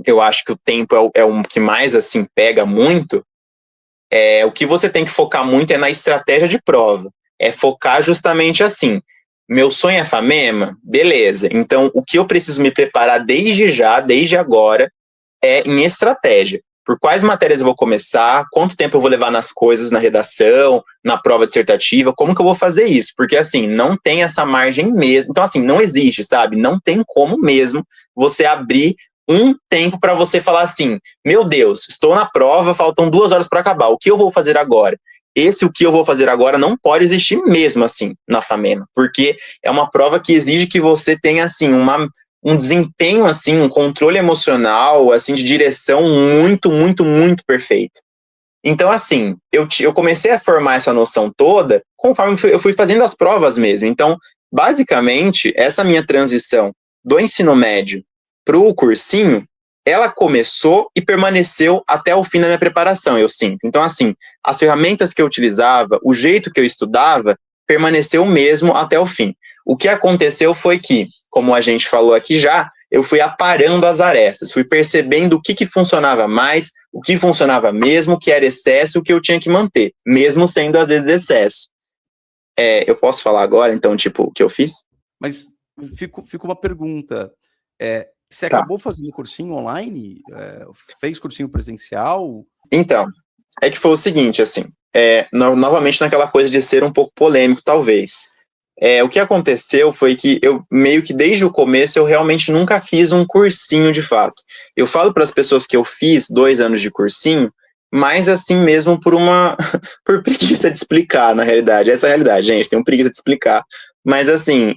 eu acho que o tempo é o que mais assim pega muito, o que você tem que focar muito é na estratégia de prova, é focar justamente assim, meu sonho é FAMEMA? Beleza, então o que eu preciso me preparar desde agora, é em estratégia. Por quais matérias eu vou começar, quanto tempo eu vou levar nas coisas, na redação, na prova dissertativa, como que eu vou fazer isso? Porque, assim, não tem essa margem mesmo. Então, assim, não existe, sabe? Não tem como mesmo você abrir um tempo para você falar assim, meu Deus, estou na prova, faltam 2 horas para acabar, o que eu vou fazer agora? O que eu vou fazer agora não pode existir mesmo, assim, na FAMEMA, porque é uma prova que exige que você tenha, assim, um desempenho, assim, um controle emocional, assim, de direção muito, muito, muito perfeito. Então, assim, eu comecei a formar essa noção toda conforme eu fui fazendo as provas mesmo. Então, basicamente, essa minha transição do ensino médio para o cursinho, ela começou e permaneceu até o fim da minha preparação, eu sinto. Então, assim, as ferramentas que eu utilizava, o jeito que eu estudava, permaneceu mesmo até o fim. O que aconteceu foi que, como a gente falou aqui já, eu fui aparando as arestas, fui percebendo o que funcionava mais, o que funcionava mesmo, o que era excesso, o que eu tinha que manter, mesmo sendo às vezes excesso. Eu posso falar agora, então, tipo, o que eu fiz? Mas fica uma pergunta. Você Tá. acabou fazendo cursinho online? Fez cursinho presencial? Então, é que foi o seguinte, assim, novamente naquela coisa de ser um pouco polêmico, talvez. O que aconteceu foi que eu, meio que desde o começo, eu realmente nunca fiz um cursinho de fato. Eu falo para as pessoas que eu fiz 2 anos de cursinho, mas assim mesmo por preguiça de explicar, na realidade. Essa é a realidade, gente, tenho preguiça de explicar. Mas assim,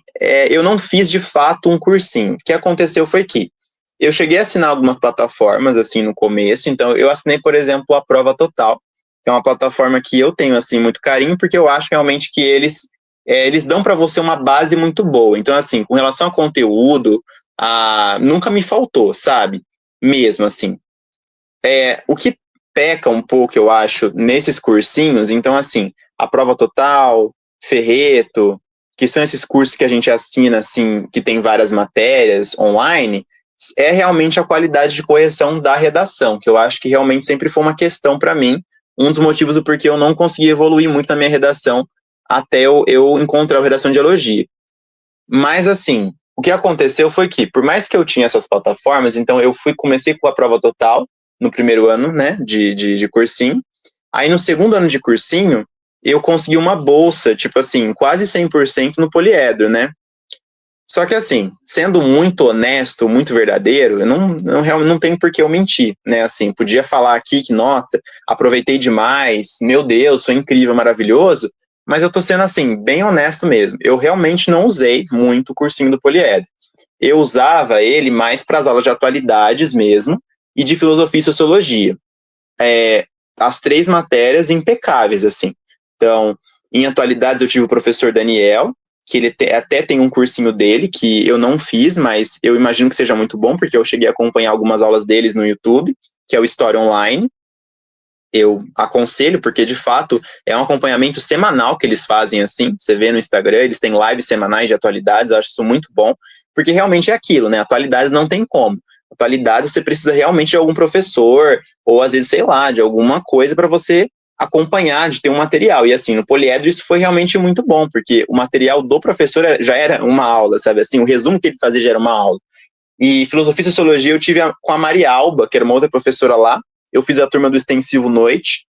eu não fiz de fato um cursinho. O que aconteceu foi que eu cheguei a assinar algumas plataformas, assim, no começo, então eu assinei, por exemplo, a Prova Total, que é uma plataforma que eu tenho, assim, muito carinho, porque eu acho realmente que eles dão para você uma base muito boa. Então, assim, com relação a conteúdo, nunca me faltou, sabe? Mesmo, assim. O que peca um pouco, eu acho, nesses cursinhos, então, assim, a Prova Total, Ferreto, que são esses cursos que a gente assina, assim, que tem várias matérias online, é realmente a qualidade de correção da redação, que eu acho que realmente sempre foi uma questão para mim, um dos motivos do porquê eu não consegui evoluir muito na minha redação até eu encontrar a redação de elogia. Mas, assim, o que aconteceu foi que, por mais que eu tinha essas plataformas, então comecei com a Prova Total, no primeiro ano, né, de cursinho. Aí, no segundo ano de cursinho, eu consegui uma bolsa, tipo assim, quase 100% no poliedro, né? Só que, assim, sendo muito honesto, muito verdadeiro, eu realmente não tenho por que eu mentir, né? Assim, podia falar aqui que, nossa, aproveitei demais, meu Deus, foi incrível, maravilhoso, mas eu tô sendo, assim, bem honesto mesmo. Eu realmente não usei muito o cursinho do poliedro. Eu usava ele mais para as aulas de atualidades mesmo e de filosofia e sociologia. As 3 matérias impecáveis, assim. Então, em atualidades eu tive o professor Daniel, que ele até tem um cursinho dele, que eu não fiz, mas eu imagino que seja muito bom, porque eu cheguei a acompanhar algumas aulas deles no YouTube, que é o História Online. Eu aconselho, porque de fato é um acompanhamento semanal que eles fazem assim, você vê no Instagram, eles têm lives semanais de atualidades, eu acho isso muito bom, porque realmente é aquilo, né, atualidades não tem como, atualidades você precisa realmente de algum professor, ou às vezes, sei lá, de alguma coisa para você acompanhar, de ter um material, e assim, no poliedro isso foi realmente muito bom, porque o material do professor já era uma aula, sabe, assim, o resumo que ele fazia já era uma aula. E filosofia e sociologia eu tive com a Maria Alba, que era uma outra professora lá. Eu fiz a turma do extensivo noite,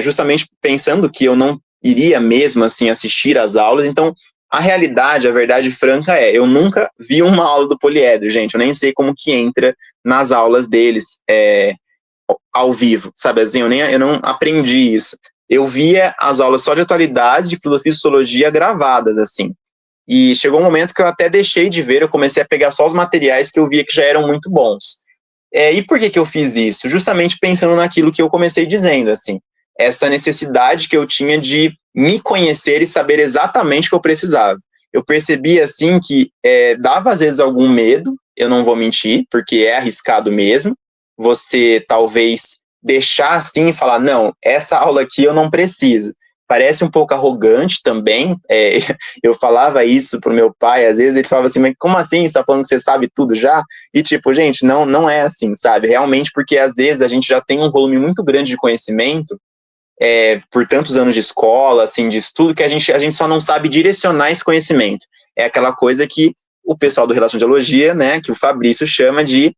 justamente pensando que eu não iria mesmo assim assistir às aulas. Então, a realidade, a verdade franca eu nunca vi uma aula do poliedro, gente. Eu nem sei como que entra nas aulas deles ao vivo, sabe assim? Eu não aprendi isso. Eu via as aulas só de atualidade, de filosofia e sociologia gravadas, assim. E chegou um momento que eu até deixei de ver, eu comecei a pegar só os materiais que eu via que já eram muito bons. E por que eu fiz isso? Justamente pensando naquilo que eu comecei dizendo, assim, essa necessidade que eu tinha de me conhecer e saber exatamente o que eu precisava. Eu percebi, assim, que dava às vezes algum medo, eu não vou mentir, porque é arriscado mesmo, você talvez deixar assim e falar, não, essa aula aqui eu não preciso. Parece um pouco arrogante também, eu falava isso pro meu pai, às vezes ele falava assim, mas como assim, você tá falando que você sabe tudo já? E tipo, gente, não é assim, sabe? Realmente porque às vezes a gente já tem um volume muito grande de conhecimento, por tantos anos de escola, assim, de estudo, que a gente só não sabe direcionar esse conhecimento. É aquela coisa que o pessoal do Relação de Dialogia, né, que o Fabrício chama de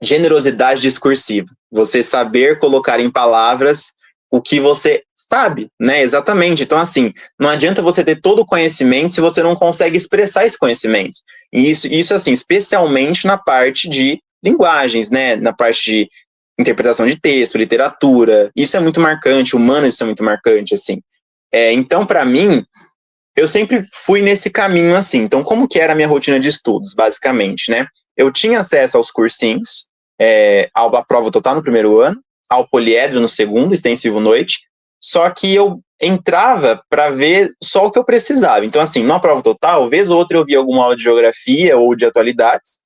generosidade discursiva. Você saber colocar em palavras o que você sabe, né? Exatamente. Então, assim, não adianta você ter todo o conhecimento se você não consegue expressar esse conhecimento. E isso assim, especialmente na parte de linguagens, né? Na parte de interpretação de texto, literatura. Isso é muito marcante, humanas isso é muito marcante, assim. Então, para mim, eu sempre fui nesse caminho, assim. Então, como que era a minha rotina de estudos, basicamente, né? Eu tinha acesso aos cursinhos, à Prova Total no primeiro ano, ao poliedro no segundo, extensivo noite, só que eu entrava para ver só o que eu precisava. Então, assim, numa Prova Total, vez ou outra eu via alguma aula de geografia ou de atualidades,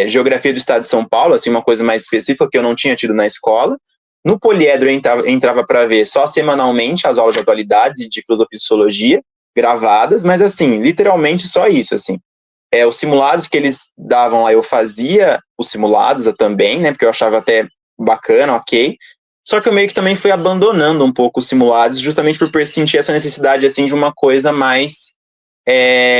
geografia do estado de São Paulo, assim, uma coisa mais específica que eu não tinha tido na escola. No poliedro eu entrava para ver só semanalmente as aulas de atualidades e de filosofia e sociologia, gravadas, mas assim, literalmente só isso, assim. Os simulados que eles davam lá, eu fazia os simulados também, né, porque eu achava até bacana, ok, só que eu meio que também fui abandonando um pouco os simulados, justamente por sentir essa necessidade, assim, de uma coisa mais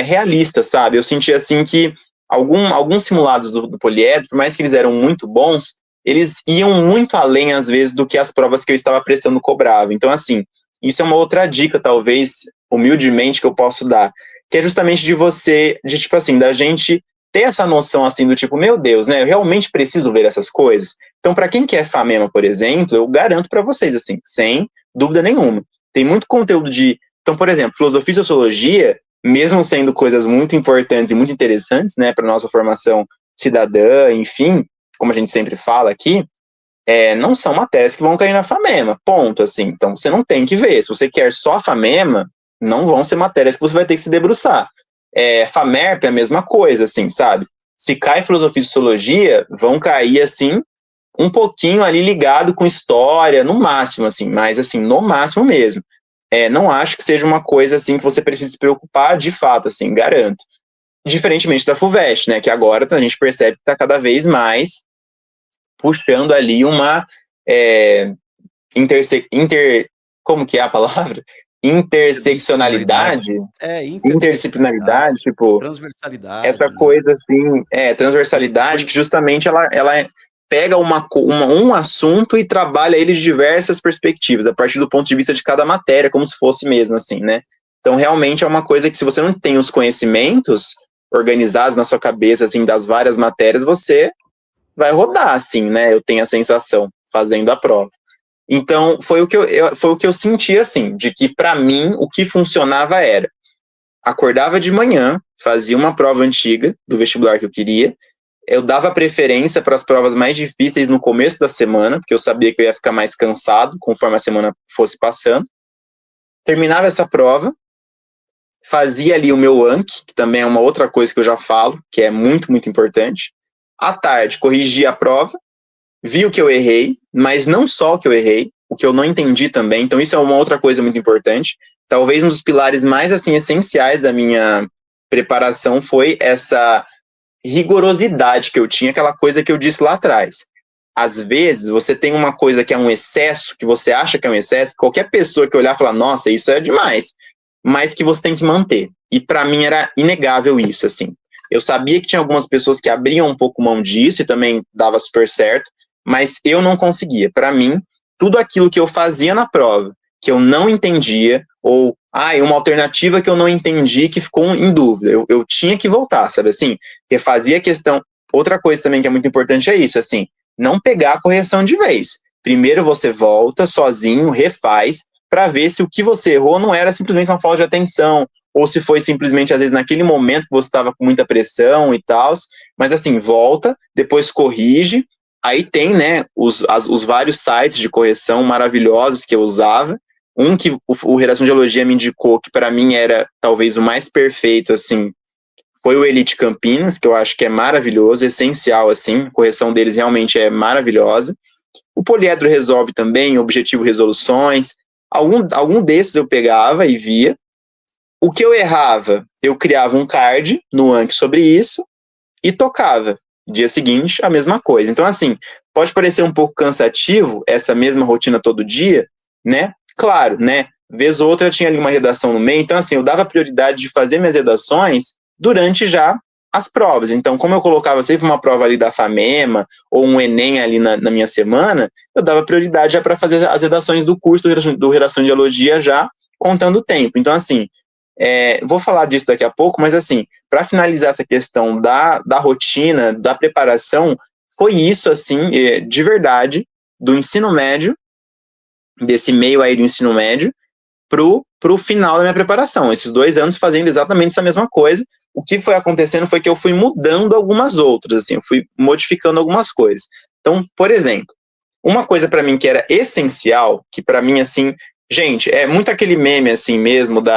realista, sabe, eu senti, assim, que alguns simulados do poliedro, por mais que eles eram muito bons, eles iam muito além, às vezes, do que as provas que eu estava prestando cobravam, então, assim, isso é uma outra dica, talvez, humildemente, que eu posso dar, que é justamente tipo assim, da gente ter essa noção, assim, do tipo, meu Deus, né, eu realmente preciso ver essas coisas. Então, para quem quer FAMEMA, por exemplo, eu garanto para vocês, assim, sem dúvida nenhuma, tem muito conteúdo então, por exemplo, filosofia e sociologia, mesmo sendo coisas muito importantes e muito interessantes, né, para nossa formação cidadã, enfim, como a gente sempre fala aqui, não são matérias que vão cair na FAMEMA, ponto, assim. Então, você não tem que ver. Se você quer só FAMEMA, não vão ser matérias que você vai ter que se debruçar. FAMERP é a mesma coisa, assim, sabe? Se cai filosofia e sociologia, vão cair, assim, um pouquinho ali ligado com história, no máximo, assim, mas, assim, no máximo mesmo. Não acho que seja uma coisa, assim, que você precisa se preocupar, de fato, assim, garanto. Diferentemente da FUVEST, né, que agora a gente percebe que está cada vez mais puxando ali uma como que é a palavra? Interseccionalidade, interdisciplinaridade, tipo, transversalidade, essa coisa assim, transversalidade, que justamente ela pega um assunto e trabalha ele de diversas perspectivas, a partir do ponto de vista de cada matéria, como se fosse mesmo assim, né? Então, realmente é uma coisa que, se você não tem os conhecimentos organizados na sua cabeça, assim, das várias matérias, você vai rodar, assim, né? Eu tenho a sensação, fazendo a prova. Então, foi o que eu senti, assim, de que, para mim, o que funcionava era: acordava de manhã, fazia uma prova antiga do vestibular que eu queria, eu dava preferência para as provas mais difíceis no começo da semana, porque eu sabia que eu ia ficar mais cansado conforme a semana fosse passando. Terminava essa prova, fazia ali o meu Anki, que também é uma outra coisa que eu já falo, que é muito, muito importante. À tarde, corrigia a prova, vi o que eu errei, mas não só o que eu errei, o que eu não entendi também. Então, isso é uma outra coisa muito importante. Talvez um dos pilares mais, assim, essenciais da minha preparação foi essa rigorosidade que eu tinha, aquela coisa que eu disse lá atrás. Às vezes, você tem uma coisa que é um excesso, que você acha que é um excesso, qualquer pessoa que olhar e falar, nossa, isso é demais, mas que você tem que manter. E para mim era inegável isso, assim. Eu sabia que tinha algumas pessoas que abriam um pouco mão disso e também dava super certo, mas eu não conseguia. Para mim, tudo aquilo que eu fazia na prova, que eu não entendia, ou uma alternativa que eu não entendi, que ficou em dúvida, eu tinha que voltar, sabe assim? Refazia a questão. Outra coisa também que é muito importante é isso, assim, não pegar a correção de vez. Primeiro você volta sozinho, refaz, para ver se o que você errou não era simplesmente uma falta de atenção, ou se foi simplesmente, às vezes, naquele momento que você estava com muita pressão e tal, mas assim, volta, depois corrige. Aí tem, né, os vários sites de correção maravilhosos que eu usava. Um que o Redação de Geologia me indicou, que para mim era talvez o mais perfeito, assim, foi o Elite Campinas, que eu acho que é maravilhoso, essencial, assim, a correção deles realmente é maravilhosa. O Poliedro Resolve também, Objetivo Resoluções, algum desses eu pegava e via. O que eu errava, eu criava um card no Anki sobre isso e tocava. Dia seguinte, a mesma coisa. Então, assim, pode parecer um pouco cansativo essa mesma rotina todo dia, né? Claro, né? Vez ou outra tinha ali uma redação no meio, então, assim, eu dava prioridade de fazer minhas redações durante já as provas. Então, como eu colocava sempre uma prova ali da FAMEMA ou um Enem ali na minha semana, eu dava prioridade já para fazer as redações do curso do Redação de Geologia já contando o tempo. Então, assim, vou falar disso daqui a pouco, mas assim, para finalizar essa questão da rotina, da preparação, foi isso, assim, de verdade, do ensino médio, desse meio aí do ensino médio, pro final da minha preparação. Esses 2 anos fazendo exatamente essa mesma coisa. O que foi acontecendo foi que eu fui mudando algumas outras, assim, eu fui modificando algumas coisas. Então, por exemplo, uma coisa para mim que era essencial, que para mim, assim, gente, é muito aquele meme, assim, mesmo, do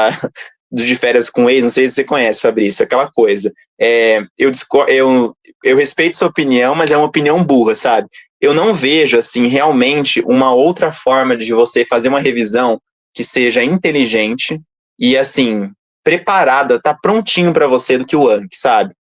De Férias com Ex, não sei se você conhece, Fabrício, aquela coisa. Eu respeito sua opinião, mas é uma opinião burra, sabe? Eu não vejo, assim, realmente uma outra forma de você fazer uma revisão que seja inteligente e, assim, preparada, tá prontinho para você do que o Anki, sabe?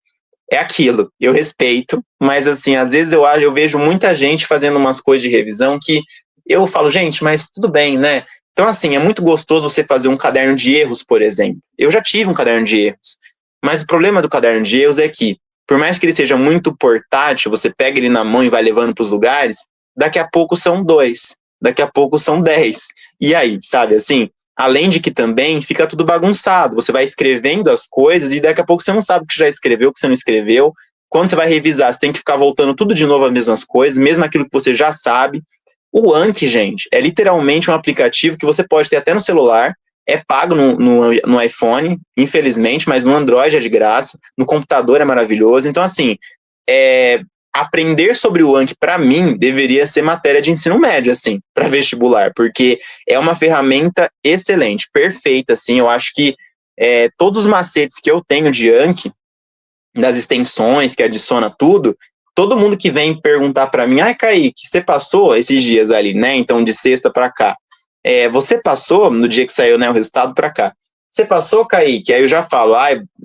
É aquilo, eu respeito, mas, assim, às vezes eu vejo muita gente fazendo umas coisas de revisão que eu falo, gente, mas tudo bem, né? Então, assim, é muito gostoso você fazer um caderno de erros, por exemplo. Eu já tive um caderno de erros, mas o problema do caderno de erros é que, por mais que ele seja muito portátil, você pega ele na mão e vai levando para os lugares, daqui a pouco são 2, daqui a pouco são 10. E aí, sabe, assim, além de que também fica tudo bagunçado, você vai escrevendo as coisas e daqui a pouco você não sabe o que já escreveu, o que você não escreveu. Quando você vai revisar, você tem que ficar voltando tudo de novo as mesmas coisas, mesmo aquilo que você já sabe. O Anki, gente, é literalmente um aplicativo que você pode ter até no celular, é pago no iPhone, infelizmente, mas no Android é de graça, no computador é maravilhoso. Então, assim, aprender sobre o Anki, para mim, deveria ser matéria de ensino médio, assim, para vestibular, porque é uma ferramenta excelente, perfeita, assim, eu acho que todos os macetes que eu tenho de Anki, das extensões, que adiciona tudo, todo mundo que vem perguntar para mim, Kaique, você passou esses dias ali, né, então de sexta para cá, você passou, no dia que saiu, né, o resultado para cá, você passou, Kaique? Aí eu já falo,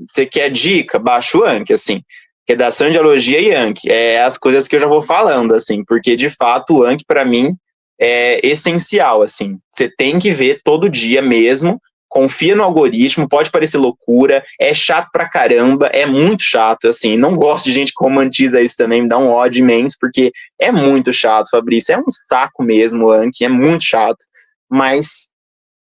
você quer dica? Baixa o Anki, assim, redação de dialogia e Anki, as coisas que eu já vou falando, assim, porque de fato o Anki para mim é essencial, assim, você tem que ver todo dia mesmo, confia no algoritmo, pode parecer loucura, é chato pra caramba, é muito chato, assim, não gosto de gente que romantiza isso também, me dá um ódio imenso, porque é muito chato, Fabrício, é um saco mesmo o Anki, é muito chato, mas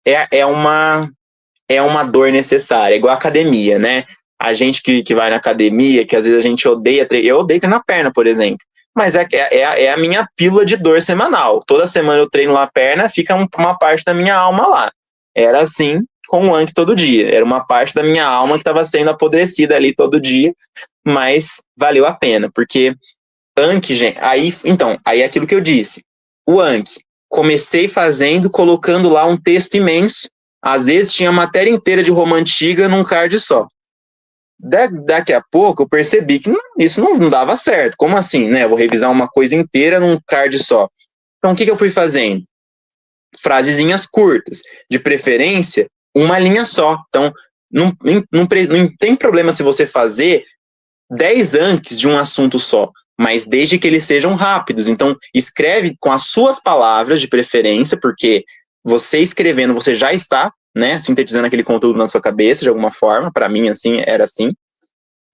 é uma dor necessária, igual a academia, né? A gente que vai na academia, que às vezes a gente odeia, eu odeio treinar perna, por exemplo, mas é a minha pílula de dor semanal. Toda semana eu treino lá a perna, fica uma parte da minha alma lá. Era assim com o Anki todo dia. Era uma parte da minha alma que estava sendo apodrecida ali todo dia, mas valeu a pena, porque Anki, gente, aí é aquilo que eu disse. O Anki, comecei fazendo, colocando lá um texto imenso, às vezes tinha a matéria inteira de Roma Antiga num card só. Daqui a pouco eu percebi que isso não dava certo. Como assim, né? Eu vou revisar uma coisa inteira num card só. Então, o que eu fui fazendo? Frasezinhas curtas, de preferência, uma linha só. Então, não tem problema se você fazer 10 Ankis de um assunto só, mas desde que eles sejam rápidos. Então, escreve com as suas palavras, de preferência, porque você escrevendo, você já está, né, sintetizando aquele conteúdo na sua cabeça, de alguma forma. Para mim, assim, era assim.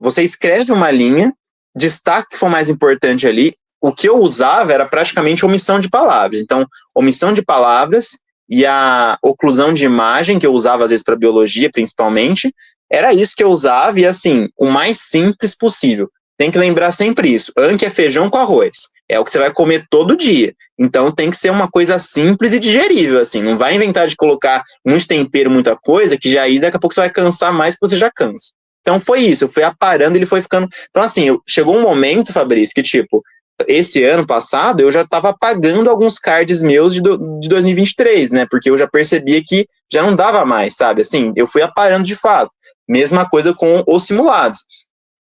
Você escreve uma linha, destaque o que for mais importante ali. O que eu usava era praticamente omissão de palavras. Então, omissão de palavras e a oclusão de imagem, que eu usava às vezes para biologia, principalmente, era isso que eu usava, e assim, o mais simples possível. Tem que lembrar sempre isso. Anki é feijão com arroz. É o que você vai comer todo dia. Então tem que ser uma coisa simples e digerível, assim. Não vai inventar de colocar muito tempero, muita coisa, que já aí daqui a pouco você vai cansar mais que você já cansa. Então foi isso, eu fui aparando, ele foi ficando... Então assim, chegou um momento, Fabrício, que tipo, esse ano passado eu já estava apagando alguns cards meus de 2023, né? Porque eu já percebia que já não dava mais, sabe? Assim, eu fui aparando de fato. Mesma coisa com os simulados.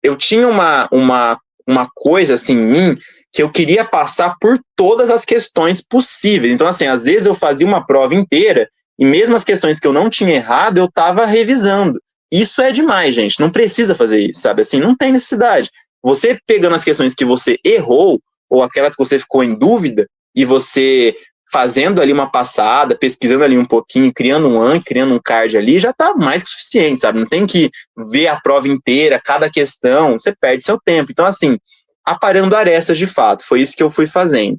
Eu tinha uma coisa assim em mim que eu queria passar por todas as questões possíveis. Então, assim, às vezes eu fazia uma prova inteira e mesmo as questões que eu não tinha errado, eu estava revisando. Isso é demais, gente. Não precisa fazer isso, sabe? Assim, não tem necessidade. Você pegando as questões que você errou ou aquelas que você ficou em dúvida e você fazendo ali uma passada, pesquisando ali um pouquinho, criando um Anki, criando um card ali, já tá mais que suficiente, sabe? Não tem que ver a prova inteira, cada questão, você perde seu tempo. Então, assim, aparando arestas de fato, foi isso que eu fui fazendo.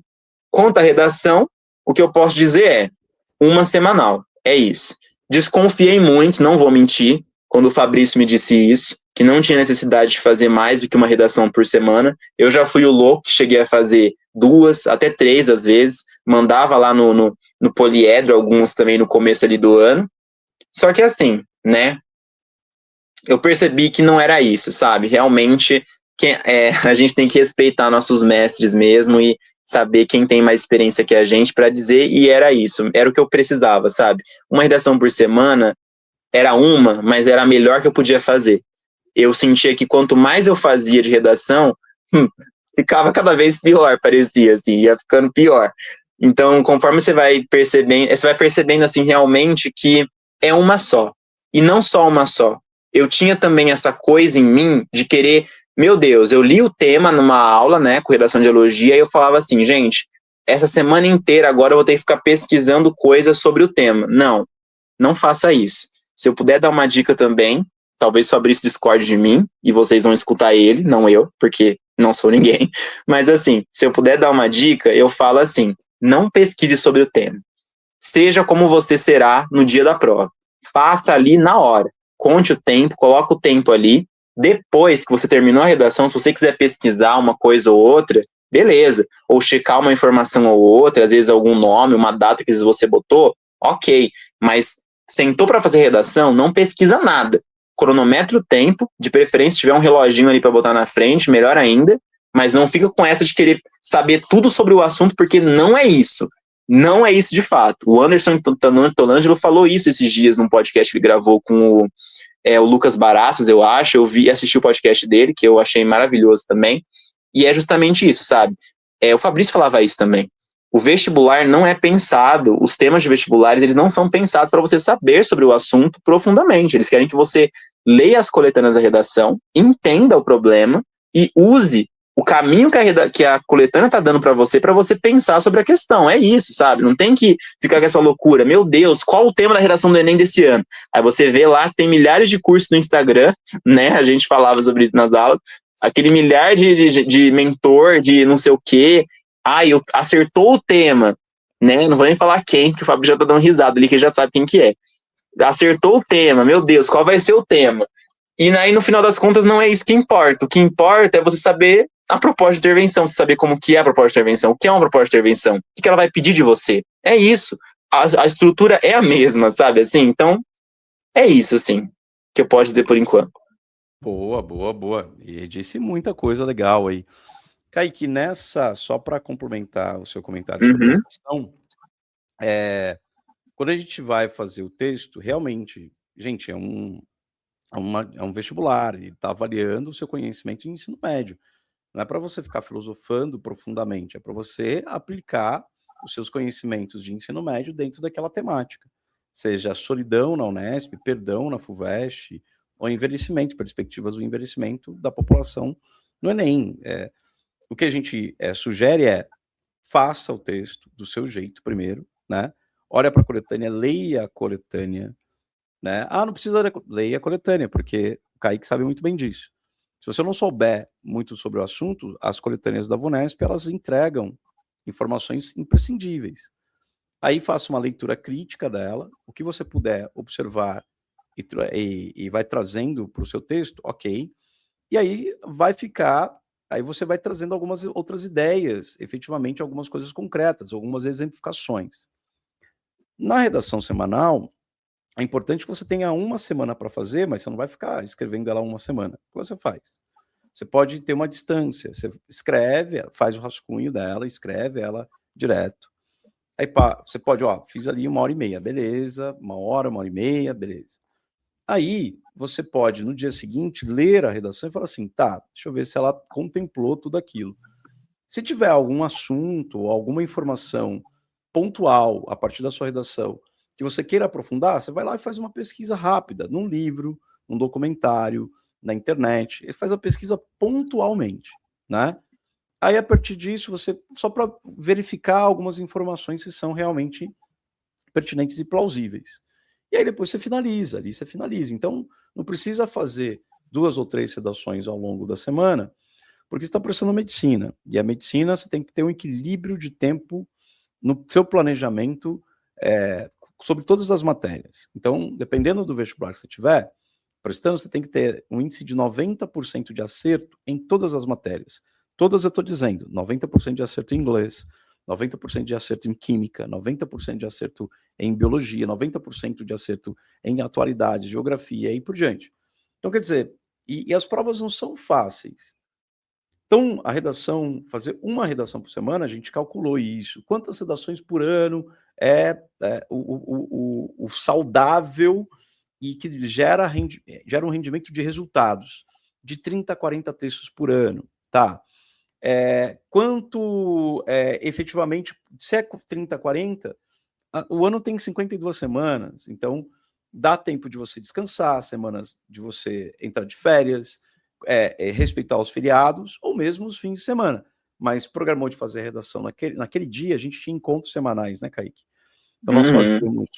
Quanto à redação, o que eu posso dizer é uma semanal, é isso. Desconfiei muito, não vou mentir, quando o Fabrício me disse isso, que não tinha necessidade de fazer mais do que uma redação por semana. Eu já fui o louco que cheguei a fazer 2, até 3 às vezes, mandava lá no poliedro, algumas também no começo ali do ano. Só que assim, né, eu percebi que não era isso, sabe? Realmente, a gente tem que respeitar nossos mestres mesmo e saber quem tem mais experiência que a gente para dizer, e era isso, era o que eu precisava, sabe? Uma redação por semana era mas era a melhor que eu podia fazer. Eu sentia que quanto mais eu fazia de redação, ficava cada vez pior, parecia, assim, ia ficando pior. Então, conforme você vai percebendo, assim, realmente que é uma só. E não só uma só. Eu tinha também essa coisa em mim de querer, meu Deus, eu li o tema numa aula, né, com redação de dialogia, e eu falava assim, gente, essa semana inteira agora eu vou ter que ficar pesquisando coisas sobre o tema. Não faça isso. Se eu puder dar uma dica também, talvez o Fabrício discorde de mim, e vocês vão escutar ele, não eu, porque não sou ninguém. Mas assim, se eu puder dar uma dica, eu falo assim, não pesquise sobre o tema. Seja como você será no dia da prova. Faça ali na hora. Conte o tempo, coloca o tempo ali. Depois que você terminou a redação, se você quiser pesquisar uma coisa ou outra, beleza. Ou checar uma informação ou outra, às vezes algum nome, uma data que você botou, ok. Mas sentou para fazer redação, não pesquisa nada. Cronometra o tempo, de preferência se tiver um reloginho ali para botar na frente, melhor ainda, Mas não fica com essa de querer saber tudo sobre o assunto, porque não é isso. Não é isso de fato. O Anderson Tolangelo falou isso esses dias num podcast que ele gravou com o Lucas Baraças, eu acho. Eu vi e assisti o podcast dele, que eu achei maravilhoso também. E é justamente isso, sabe? O Fabrício falava isso também. O vestibular não é pensado, os temas de vestibulares, eles não são pensados para você saber sobre o assunto profundamente. Eles querem que você leia as coletâneas da redação, entenda o problema e use o caminho que a coletânea está dando para você pensar sobre a questão. É isso, sabe? Não tem que ficar com essa loucura. Meu Deus, qual o tema da redação do Enem desse ano? Aí você vê lá que tem milhares de cursos no Instagram, né? A gente falava sobre isso nas aulas. Aquele milhar de mentor, de não sei o quê. Acertou o tema, né? Não vou nem falar quem, que o Fábio já tá dando risada ali, que já sabe quem que é. Acertou o tema, meu Deus, qual vai ser o tema? E aí, no final das contas, não é isso que importa. O que importa é você saber a proposta de intervenção, você saber como que é a proposta de intervenção, o que é uma proposta de intervenção, o que ela vai pedir de você. É isso. A estrutura é a mesma, sabe? Assim, então, é isso, assim, que eu posso dizer por enquanto. Boa, boa, boa. E disse muita coisa legal aí. Kaique, só para complementar o seu comentário sobre a redação, quando a gente vai fazer o texto, realmente, gente, é um vestibular, ele está avaliando o seu conhecimento de ensino médio. Não é para você ficar filosofando profundamente, é para você aplicar os seus conhecimentos de ensino médio dentro daquela temática. Seja solidão na Unesp, perdão na FUVEST, ou envelhecimento, perspectivas do envelhecimento da população no Enem. O que a gente sugere faça o texto do seu jeito primeiro, né? Olha para a coletânea, leia a coletânea, né? Não precisa leia a coletânea, porque o Kaique sabe muito bem disso. Se você não souber muito sobre o assunto, as coletâneas da VUNESP, elas entregam informações imprescindíveis. Aí faça uma leitura crítica dela, o que você puder observar e vai trazendo para o seu texto, ok. E aí aí você vai trazendo algumas outras ideias, efetivamente algumas coisas concretas, algumas exemplificações. Na redação semanal, é importante que você tenha uma semana para fazer, mas você não vai ficar escrevendo ela uma semana. O que você faz? Você pode ter uma distância, você escreve, faz o rascunho dela, escreve ela direto. Aí você pode, fiz ali 1h30, beleza, 1 hora, 1h30, beleza. Aí você pode, no dia seguinte, ler a redação e falar assim, tá, deixa eu ver se ela contemplou tudo aquilo. Se tiver algum assunto ou alguma informação pontual a partir da sua redação que você queira aprofundar, você vai lá e faz uma pesquisa rápida, num livro, num documentário, na internet, ele faz a pesquisa pontualmente, né? Aí, a partir disso, você, só para verificar algumas informações que são realmente pertinentes e plausíveis. E aí depois você finaliza, ali você finaliza. Então, não precisa fazer 2 ou 3 redações ao longo da semana, porque você está prestando medicina. E a medicina, você tem que ter um equilíbrio de tempo no seu planejamento sobre todas as matérias. Então, dependendo do vestibular que você tiver prestando, você tem que ter um índice de 90% de acerto em todas as matérias. Todas eu estou dizendo, 90% de acerto em inglês, 90% de acerto em química, 90% de acerto em biologia, 90% de acerto em atualidades, geografia e aí por diante. Então, quer dizer, e as provas não são fáceis. Então, a redação, fazer uma redação por semana, a gente calculou isso. Quantas redações por ano o saudável e que gera um rendimento de resultados de 30 a 40 textos por ano, tá? Quanto efetivamente, se é 30 a 40, o ano tem 52 semanas, então dá tempo de você descansar, semanas de você entrar de férias, respeitar os feriados ou mesmo os fins de semana. Mas programou de fazer a redação naquele dia, a gente tinha encontros semanais, né, Kaique? Então nós fazíamos,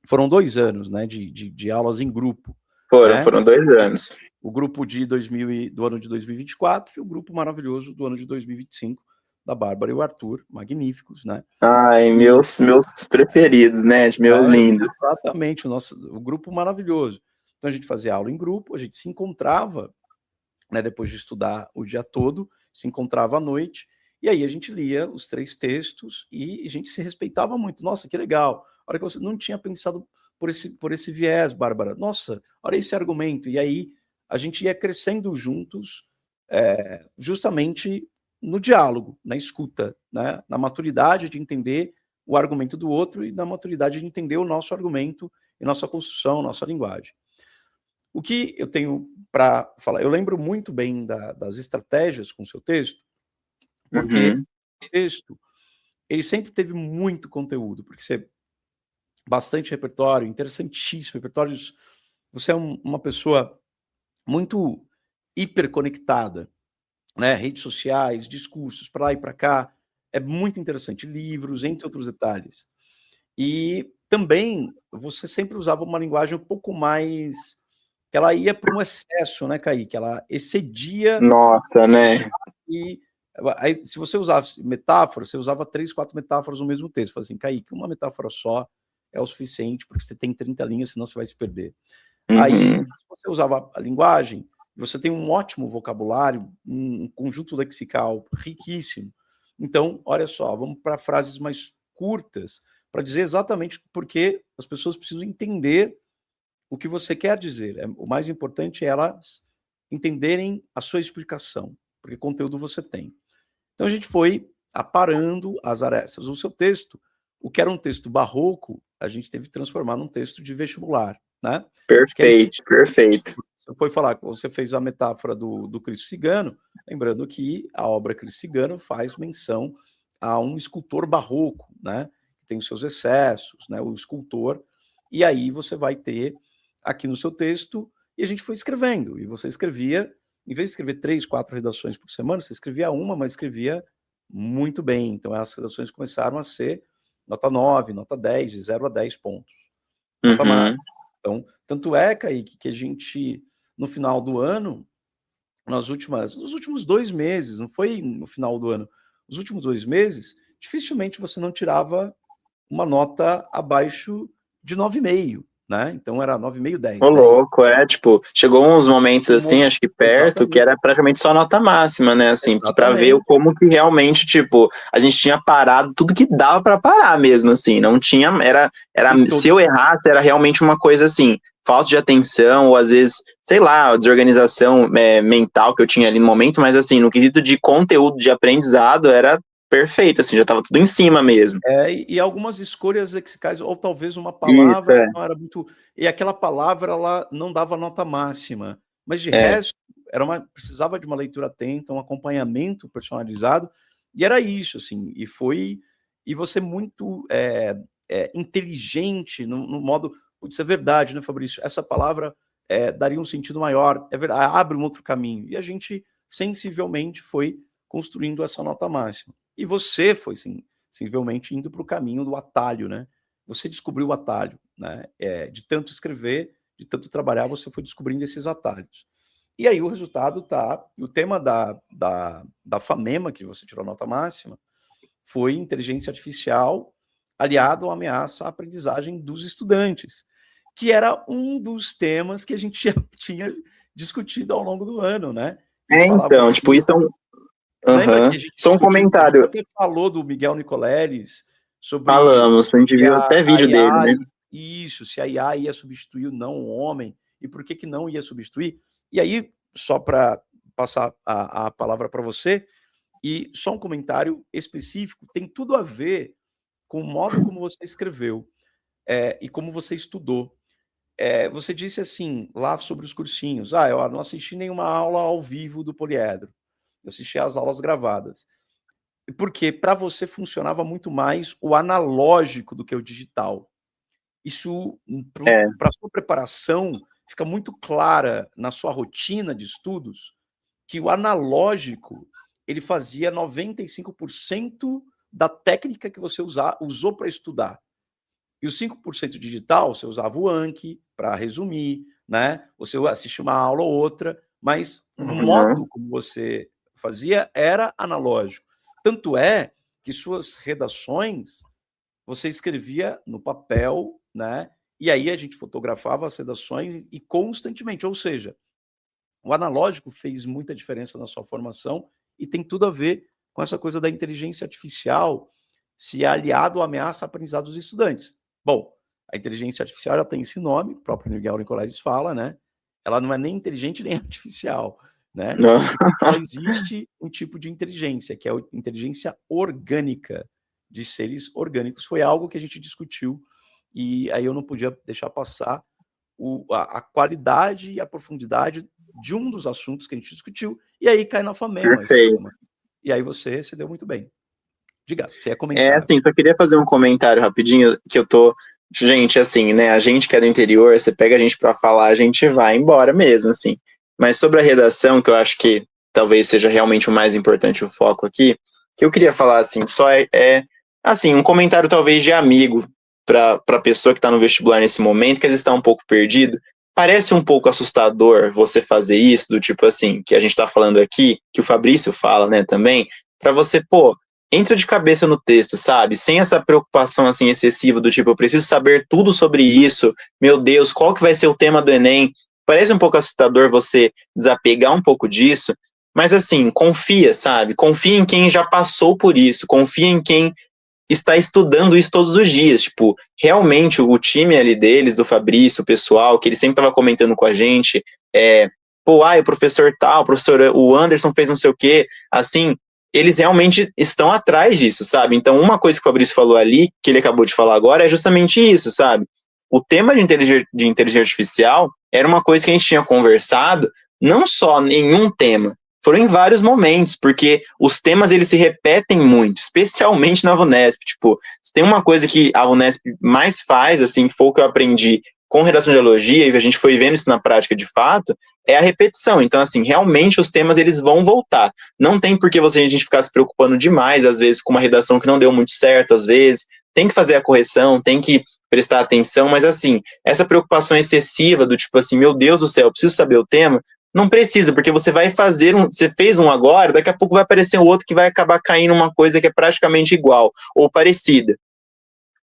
foram 2 anos, né, de aulas em grupo. Foram 2 anos. O grupo do ano de 2024 e o grupo maravilhoso do ano de 2025, da Bárbara e o Arthur, magníficos, né? Ai, meus preferidos, né? Meus lindos. Exatamente, o grupo maravilhoso. Então a gente fazia aula em grupo, a gente se encontrava, né, depois de estudar o dia todo, se encontrava à noite, e aí a gente lia os 3 textos e a gente se respeitava muito. Nossa, que legal! A hora que você não tinha pensado por esse viés, Bárbara. Nossa, olha esse argumento. E aí a gente ia crescendo juntos justamente no diálogo, na escuta, né? Na maturidade de entender o argumento do outro e na maturidade de entender o nosso argumento e nossa construção, nossa linguagem. O que eu tenho para falar? Eu lembro muito bem das estratégias com o seu texto, porque o texto ele sempre teve muito conteúdo, porque você bastante repertório, interessantíssimo repertórios. Você é uma pessoa muito hiperconectada, né? Redes sociais, discursos para lá e para cá, é muito interessante. Livros, entre outros detalhes. E também você sempre usava uma linguagem um pouco mais que ela ia para um excesso, né, Kaique? Ela excedia. Nossa, né? E aí, se você usasse metáfora, você usava 3, 4 metáforas no mesmo texto. Fala assim, Kaique, uma metáfora só é o suficiente, porque você tem 30 linhas, senão você vai se perder. Aí, se você usava a linguagem, você tem um ótimo vocabulário, um conjunto lexical riquíssimo. Então, olha só, vamos para frases mais curtas, para dizer exatamente porque as pessoas precisam entender o que você quer dizer. O mais importante é elas entenderem a sua explicação, porque conteúdo você tem. Então, a gente foi aparando as arestas. O seu texto, o que era um texto barroco, a gente teve que transformar num texto de vestibular, né? Perfeito, perfeito. Você foi falar, você fez a metáfora do Cristo Cigano, lembrando que a obra Cristo Cigano faz menção a um escultor barroco, né? Que tem os seus excessos, né? O escultor. E aí você vai ter aqui no seu texto, e a gente foi escrevendo, e você escrevia, em vez de escrever 3, 4 redações por semana, você escrevia uma, mas escrevia muito bem. Então as redações começaram a ser nota 9, nota 10, de 0 a 10 pontos. Nota máxima. Então, tanto é, Kaique, que a gente, no final do ano, nos últimos 2 meses, não foi no final do ano, nos últimos 2 meses, dificilmente você não tirava uma nota abaixo de 9,5, né? Então era 9,5, 10. Ô, louco, tipo, chegou uns momentos assim, acho que perto, exatamente, que era praticamente só nota máxima, né, assim, para ver como que realmente, tipo, a gente tinha parado tudo que dava para parar mesmo, assim, não tinha, se eu errasse, era realmente uma coisa assim, falta de atenção, ou às vezes, sei lá, desorganização mental que eu tinha ali no momento, mas assim, no quesito de conteúdo de aprendizado, era perfeito, assim, já tava tudo em cima mesmo. E algumas escolhas lexicais, ou talvez uma palavra Isso, não era muito. E aquela palavra ela não dava nota máxima, mas de resto precisava de uma leitura atenta, um acompanhamento personalizado, e era isso, assim, e você muito inteligente no modo. Isso é verdade, né, Fabrício? Essa palavra daria um sentido maior, é verdade, abre um outro caminho. E a gente sensivelmente foi construindo essa nota máxima. E você foi, sensivelmente indo para o caminho do atalho, né? Você descobriu o atalho, né? De tanto escrever, de tanto trabalhar, você foi descobrindo esses atalhos. E aí o resultado tá. O tema da FAMEMA, que você tirou a nota máxima, foi inteligência artificial aliado à ameaça à aprendizagem dos estudantes, que era um dos temas que a gente já tinha discutido ao longo do ano, né? Então, tipo, isso é um. Lembra que a gente Só um comentário. A gente até falou do Miguel Nicoleles sobre. Falamos, a gente viu até vídeo dele, né? Isso, se a IA ia substituir ou não o homem, e por que não ia substituir. E aí, só para passar a palavra para você, e só um comentário específico, tem tudo a ver com o modo como você escreveu e como você estudou. Você disse assim, lá sobre os cursinhos, eu não assisti nenhuma aula ao vivo do poliedro, eu assisti às aulas gravadas. Porque para você funcionava muito mais o analógico do que o digital. Isso, para a sua preparação, fica muito clara na sua rotina de estudos que o analógico ele fazia 95% da técnica que você usou para estudar. E os 5% digital, você usava o Anki para resumir, né? Você assistia uma aula ou outra, mas o modo como você fazia era analógico. Tanto é que suas redações você escrevia no papel, né? E aí a gente fotografava as redações e constantemente, ou seja, o analógico fez muita diferença na sua formação e tem tudo a ver com essa coisa da inteligência artificial se aliado à ameaça à aprendizado dos estudantes. Bom, a inteligência artificial já tem esse nome, o próprio Miguel Nicoleles fala, né? Ela não é nem inteligente nem artificial. né? Não. Só existe um tipo de inteligência, que é a inteligência orgânica, de seres orgânicos. Foi algo que a gente discutiu, e aí eu não podia deixar passar a qualidade e a profundidade de um dos assuntos que a gente discutiu, e aí cai na Famema. Perfeito. E aí você se deu muito bem. Diga, você ia comentar. Assim, só queria fazer um comentário rapidinho, que eu tô... Gente, assim, né, a gente que é do interior, você pega a gente pra falar, a gente vai embora mesmo, assim. Mas sobre a redação, que eu acho que talvez seja realmente o mais importante, o foco aqui, que eu queria falar, assim, só assim, um comentário talvez de amigo pra pessoa que tá no vestibular nesse momento, que às vezes está um pouco perdido. Parece um pouco assustador você fazer isso, do tipo assim, que a gente tá falando aqui, que o Fabrício fala, né, também, pra você, pô, entra de cabeça no texto, sabe? Sem essa preocupação, assim, excessiva, do tipo, eu preciso saber tudo sobre isso, meu Deus, qual que vai ser o tema do Enem? Parece um pouco assustador você desapegar um pouco disso, mas assim, confia, sabe? Confia em quem já passou por isso, confia em quem está estudando isso todos os dias, tipo, realmente o time ali deles, do Fabrício, o pessoal, que ele sempre estava comentando com a gente, pô, o professor tal, o Anderson fez não sei o quê, assim, eles realmente estão atrás disso, sabe? Então, uma coisa que o Fabrício falou ali, que ele acabou de falar agora, é justamente isso, sabe? O tema de inteligência artificial era uma coisa que a gente tinha conversado, não só em um tema, foram em vários momentos, porque os temas eles se repetem muito, especialmente na VUNESP. Tipo, se tem uma coisa que a VUNESP mais faz, assim, que foi o que eu aprendi com redação de elogia, e a gente foi vendo isso na prática de fato, é a repetição. Então, assim, realmente os temas eles vão voltar. Não tem por que a gente ficar se preocupando demais, às vezes, com uma redação que não deu muito certo, às vezes. Tem que fazer a correção, tem que prestar atenção, mas, assim, essa preocupação excessiva do tipo assim, meu Deus do céu, eu preciso saber o tema, não precisa, porque você vai fazer você fez um agora, daqui a pouco vai aparecer um outro que vai acabar caindo uma coisa que é praticamente igual, ou parecida.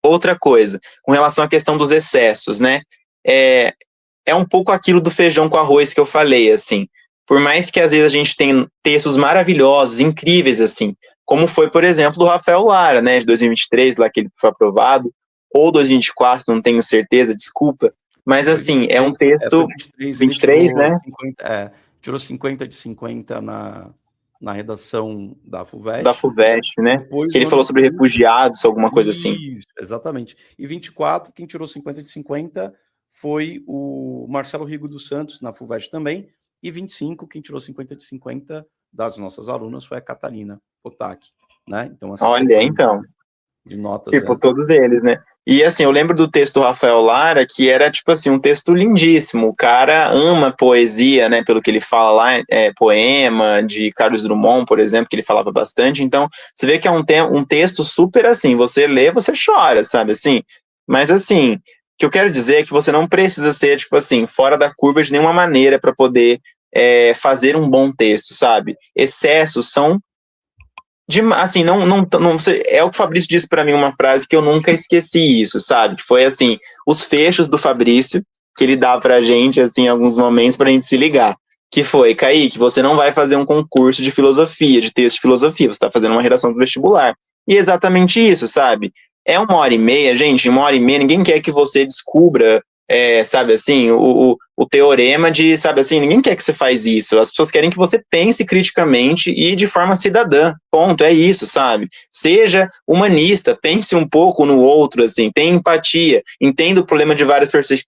Outra coisa, com relação à questão dos excessos, né? É um pouco aquilo do feijão com arroz que eu falei, assim. Por mais que às vezes a gente tenha textos maravilhosos, incríveis, assim, como foi, por exemplo, do Rafael Lara, né, de 2023, lá que ele foi aprovado, ou 2024, não tenho certeza, desculpa, mas assim, 23, é um texto... 23, né? 50, tirou 50 de 50 na redação da FUVEST. Da FUVEST, né? Depois, que ele falou sobre refugiados, alguma coisa assim. Exatamente. E 24, quem tirou 50 de 50 foi o Marcelo Rigo dos Santos, na FUVEST também, e 25, quem tirou 50 de 50 das nossas alunas foi a Catalina Potaki, né? Então, olha, então, de notas, tipo, todos eles, né? E assim, eu lembro do texto do Rafael Lara, que era, tipo assim, um texto lindíssimo. O cara ama poesia, né? Pelo que ele fala lá, poema de Carlos Drummond, por exemplo, que ele falava bastante. Então, você vê que é um texto super assim, você lê, você chora, sabe, assim? Mas assim, o que eu quero dizer é que você não precisa ser, tipo assim, fora da curva de nenhuma maneira para poder fazer um bom texto, sabe? Excessos são... assim, não, é o que o Fabrício disse para mim, uma frase que eu nunca esqueci isso, sabe? Foi assim, os fechos do Fabrício, que ele dá pra gente, assim, em alguns momentos pra gente se ligar. Que foi, Kaique, você não vai fazer um concurso de filosofia, de texto de filosofia, você tá fazendo uma redação do vestibular. E é exatamente isso, sabe? É 1h30, gente, em 1h30 ninguém quer que você descubra, sabe assim, o teorema de, sabe assim, ninguém quer que você faz isso, as pessoas querem que você pense criticamente e de forma cidadã, ponto, é isso, sabe? Seja humanista, pense um pouco no outro, assim, tenha empatia, entenda o problema de várias perspectivas,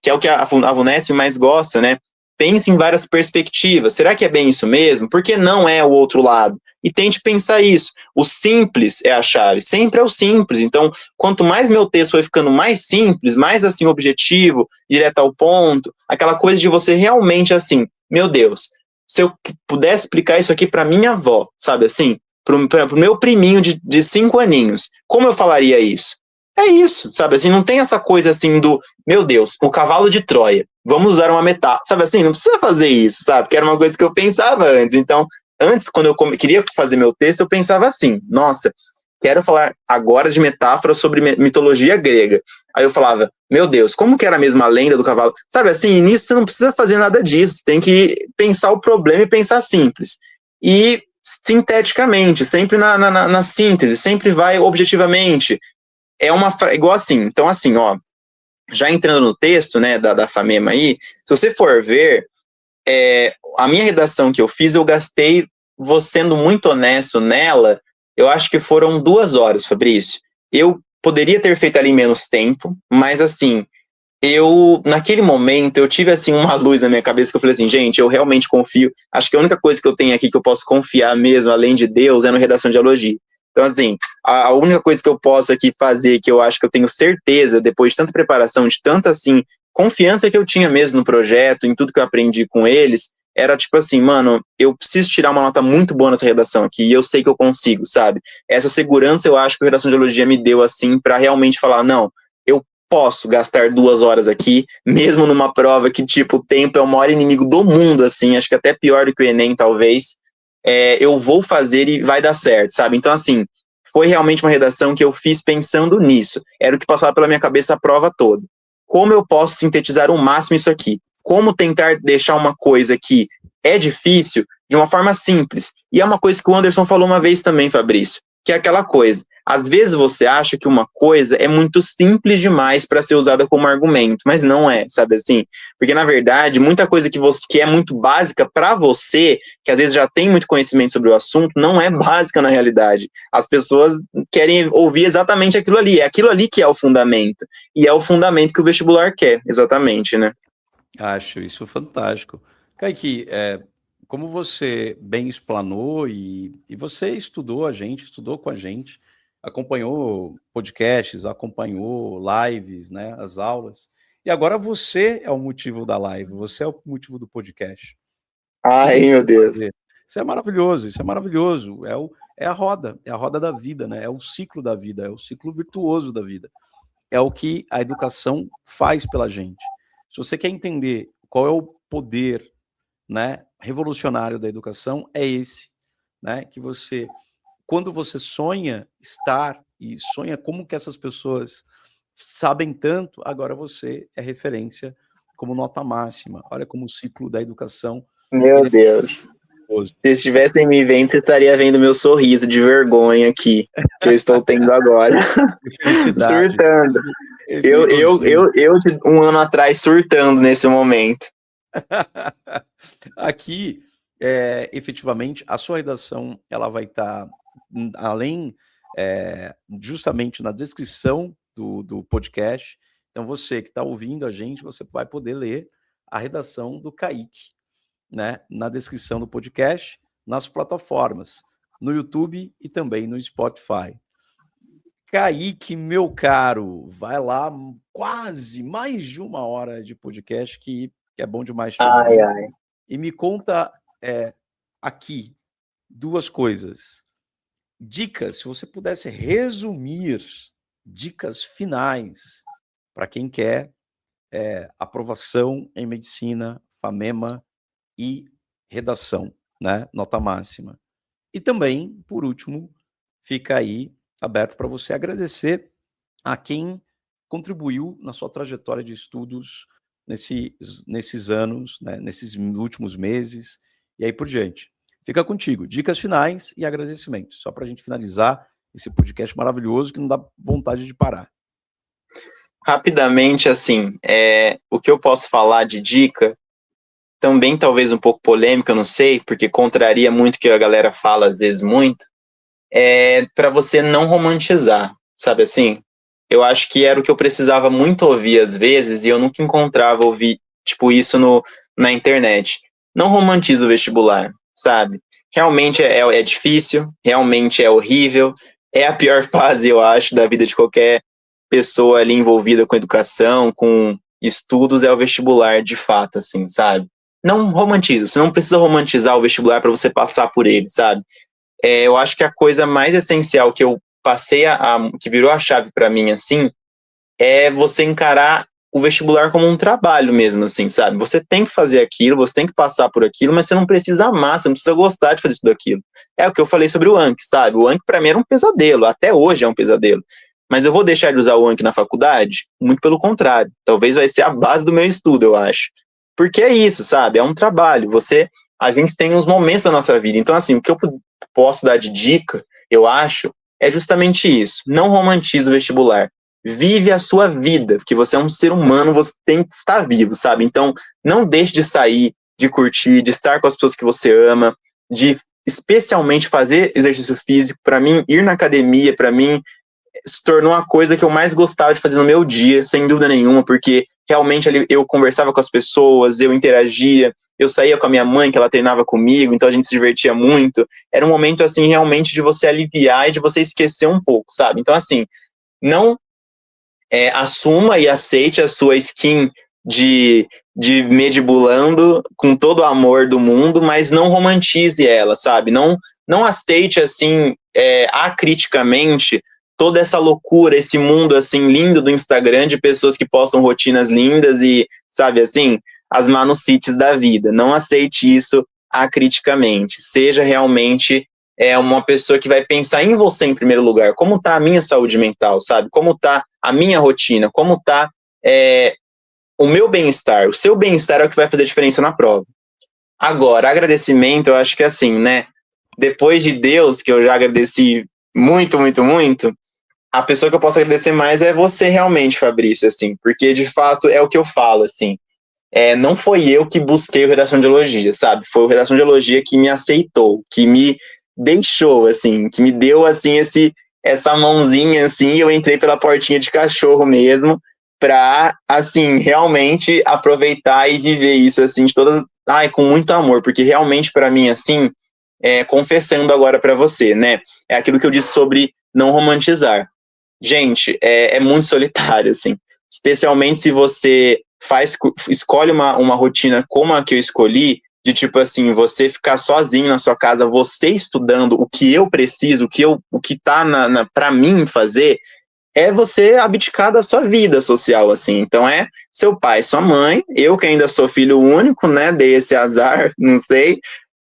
que é o que a VUNESP mais gosta, né? Pense em várias perspectivas, será que é bem isso mesmo? Por que não é o outro lado? E tente pensar isso. O simples é a chave, sempre é o simples. Então, quanto mais meu texto foi ficando mais simples, mais assim objetivo, direto ao ponto, aquela coisa de você realmente assim, meu Deus, se eu pudesse explicar isso aqui para minha avó, sabe assim, pro meu priminho de 5 aninhos, como eu falaria isso? É isso, sabe assim, não tem essa coisa assim do, meu Deus, o cavalo de Troia, vamos usar uma metáfora, sabe assim, não precisa fazer isso, sabe, que era uma coisa que eu pensava antes. Então, antes, quando eu queria fazer meu texto, eu pensava assim, nossa, quero falar agora de metáforas sobre mitologia grega. Aí eu falava, meu Deus, como que era mesmo a lenda do cavalo? Sabe assim, nisso você não precisa fazer nada disso, tem que pensar o problema e pensar simples. E sinteticamente, sempre na síntese, sempre vai objetivamente. Igual assim, então assim, ó, já entrando no texto, né, da Famema aí, se você for ver, a minha redação que eu fiz, eu gastei, vou sendo muito honesto nela, eu acho que foram 2 horas, Fabrício. Eu poderia ter feito ali em menos tempo, mas assim, naquele momento, eu tive assim uma luz na minha cabeça que eu falei assim, gente, eu realmente confio, acho que a única coisa que eu tenho aqui que eu posso confiar mesmo, além de Deus, é no redação de dialogia. Então assim, a única coisa que eu posso aqui fazer, que eu acho que eu tenho certeza, depois de tanta preparação, de tanta assim, confiança que eu tinha mesmo no projeto, em tudo que eu aprendi com eles, era tipo assim, mano, eu preciso tirar uma nota muito boa nessa redação aqui, e eu sei que eu consigo, sabe? Essa segurança eu acho que a redação de dialogia me deu assim, para realmente falar, não, eu posso gastar 2 horas aqui, mesmo numa prova que, tipo, o tempo é o maior inimigo do mundo, assim, acho que até pior do que o Enem, talvez, eu vou fazer e vai dar certo, sabe? Então, assim, foi realmente uma redação que eu fiz pensando nisso, era o que passava pela minha cabeça a prova toda. Como eu posso sintetizar o máximo isso aqui? Como tentar deixar uma coisa que é difícil de uma forma simples? E é uma coisa que o Anderson falou uma vez também, Fabrício, que é aquela coisa, às vezes você acha que uma coisa é muito simples demais para ser usada como argumento, mas não é, sabe assim? Porque, na verdade, muita coisa que é muito básica para você, que às vezes já tem muito conhecimento sobre o assunto, não é básica na realidade. As pessoas querem ouvir exatamente aquilo ali, é aquilo ali que é o fundamento, e é o fundamento que o vestibular quer, exatamente, né? Acho isso fantástico. Kaique, como você bem explanou e você estudou com a gente, acompanhou podcasts, acompanhou lives, né, as aulas, e agora você é o motivo da live, você é o motivo do podcast. Ai, meu Deus. Isso é maravilhoso, isso é maravilhoso. É a roda da vida, né? É o ciclo da vida, é o ciclo virtuoso da vida. É o que a educação faz pela gente. Se você quer entender qual é o poder, né, revolucionário da educação, é esse, né? Que você, quando você sonha estar e sonha como que essas pessoas sabem tanto, agora você é referência como nota máxima. Olha como o ciclo da educação. Meu Deus. Se estivessem me vendo, você estaria vendo meu sorriso de vergonha aqui, que eu estou tendo agora. Surtando. Eu de 1 ano atrás surtando nesse momento. Aqui, efetivamente, a sua redação ela vai estar além, justamente na descrição do podcast. Então, você que está ouvindo a gente, você vai poder ler a redação do Kaique, né, na descrição do podcast, nas plataformas, no YouTube e também no Spotify. Kaique, meu caro, vai lá, quase mais de 1 hora de podcast, que é bom demais te ouvir. Ai. E me conta aqui 2 coisas. Dicas, se você pudesse resumir dicas finais para quem quer aprovação em medicina, FAMEMA e redação, né? Nota máxima. E também, por último, fica aí aberto para você agradecer a quem contribuiu na sua trajetória de estudos nesses anos, né? Nesses últimos meses e aí por diante. Fica contigo. Dicas finais e agradecimentos. Só para a gente finalizar esse podcast maravilhoso que não dá vontade de parar. Rapidamente, assim, o que eu posso falar de dica, também talvez um pouco polêmica, eu não sei, porque contraria muito o que a galera fala às vezes muito, para você não romantizar, sabe assim? Eu acho que era o que eu precisava muito ouvir às vezes e eu nunca encontrava ouvir, tipo, isso na internet. Não romantiza o vestibular, sabe? Realmente é difícil, realmente é horrível, é a pior fase, eu acho, da vida de qualquer pessoa ali envolvida com educação, com estudos, é o vestibular de fato, assim, sabe? Não romantiza, você não precisa romantizar o vestibular para você passar por ele, sabe? Eu acho que a coisa mais essencial que eu passei que virou a chave para mim, assim, é você encarar o vestibular como um trabalho mesmo, assim, sabe? Você tem que fazer aquilo, você tem que passar por aquilo, mas você não precisa amar, você não precisa gostar de fazer tudo aquilo. É o que eu falei sobre o Anki, sabe? O Anki para mim era um pesadelo, até hoje é um pesadelo. Mas eu vou deixar de usar o Anki na faculdade? Muito pelo contrário. Talvez vai ser a base do meu estudo, eu acho. Porque é isso, sabe? É um trabalho. A gente tem uns momentos da nossa vida. Então, assim, o que eu posso dar de dica, eu acho, é justamente isso. Não romantize o vestibular. Vive a sua vida, porque você é um ser humano, você tem que estar vivo, sabe? Então, não deixe de sair, de curtir, de estar com as pessoas que você ama, de especialmente fazer exercício físico. Para mim, ir na academia, para mim, se tornou a coisa que eu mais gostava de fazer no meu dia, sem dúvida nenhuma, porque realmente ali eu conversava com as pessoas, eu interagia, eu saía com a minha mãe, que ela treinava comigo, então a gente se divertia muito. Era um momento, assim, realmente de você aliviar e de você esquecer um pouco, sabe? Então, assim, não assuma e aceite a sua skin de medibulando com todo o amor do mundo, mas não romantize ela, sabe? Não aceite, assim, acriticamente toda essa loucura, esse mundo, assim, lindo do Instagram de pessoas que postam rotinas lindas e, sabe, assim, as manusites da vida. Não aceite isso acriticamente. Seja realmente uma pessoa que vai pensar em você em primeiro lugar. Como tá a minha saúde mental, sabe? Como tá a minha rotina? Como tá o meu bem-estar? O seu bem-estar é o que vai fazer diferença na prova. Agora, agradecimento, eu acho que assim, né? Depois de Deus, que eu já agradeci muito, muito, muito, a pessoa que eu posso agradecer mais é você realmente, Fabrício, assim, porque de fato é o que eu falo, assim. Não foi eu que busquei o Redação de Elogia, sabe? Foi o Redação de Elogia que me aceitou, que me deixou, assim, que me deu, assim, essa mãozinha, assim, e eu entrei pela portinha de cachorro mesmo, pra, assim, realmente aproveitar e viver isso, assim, de todas, ai, com muito amor, porque realmente para mim, assim, confessando agora para você, né? É aquilo que eu disse sobre não romantizar. Gente, é muito solitário, assim. Especialmente se você escolhe uma rotina como a que eu escolhi, de tipo assim, você ficar sozinho na sua casa, você estudando o que eu preciso, o que tá para mim fazer, é você abdicar da sua vida social, assim. Então é seu pai, sua mãe, eu que ainda sou filho único, né, dei esse azar, não sei,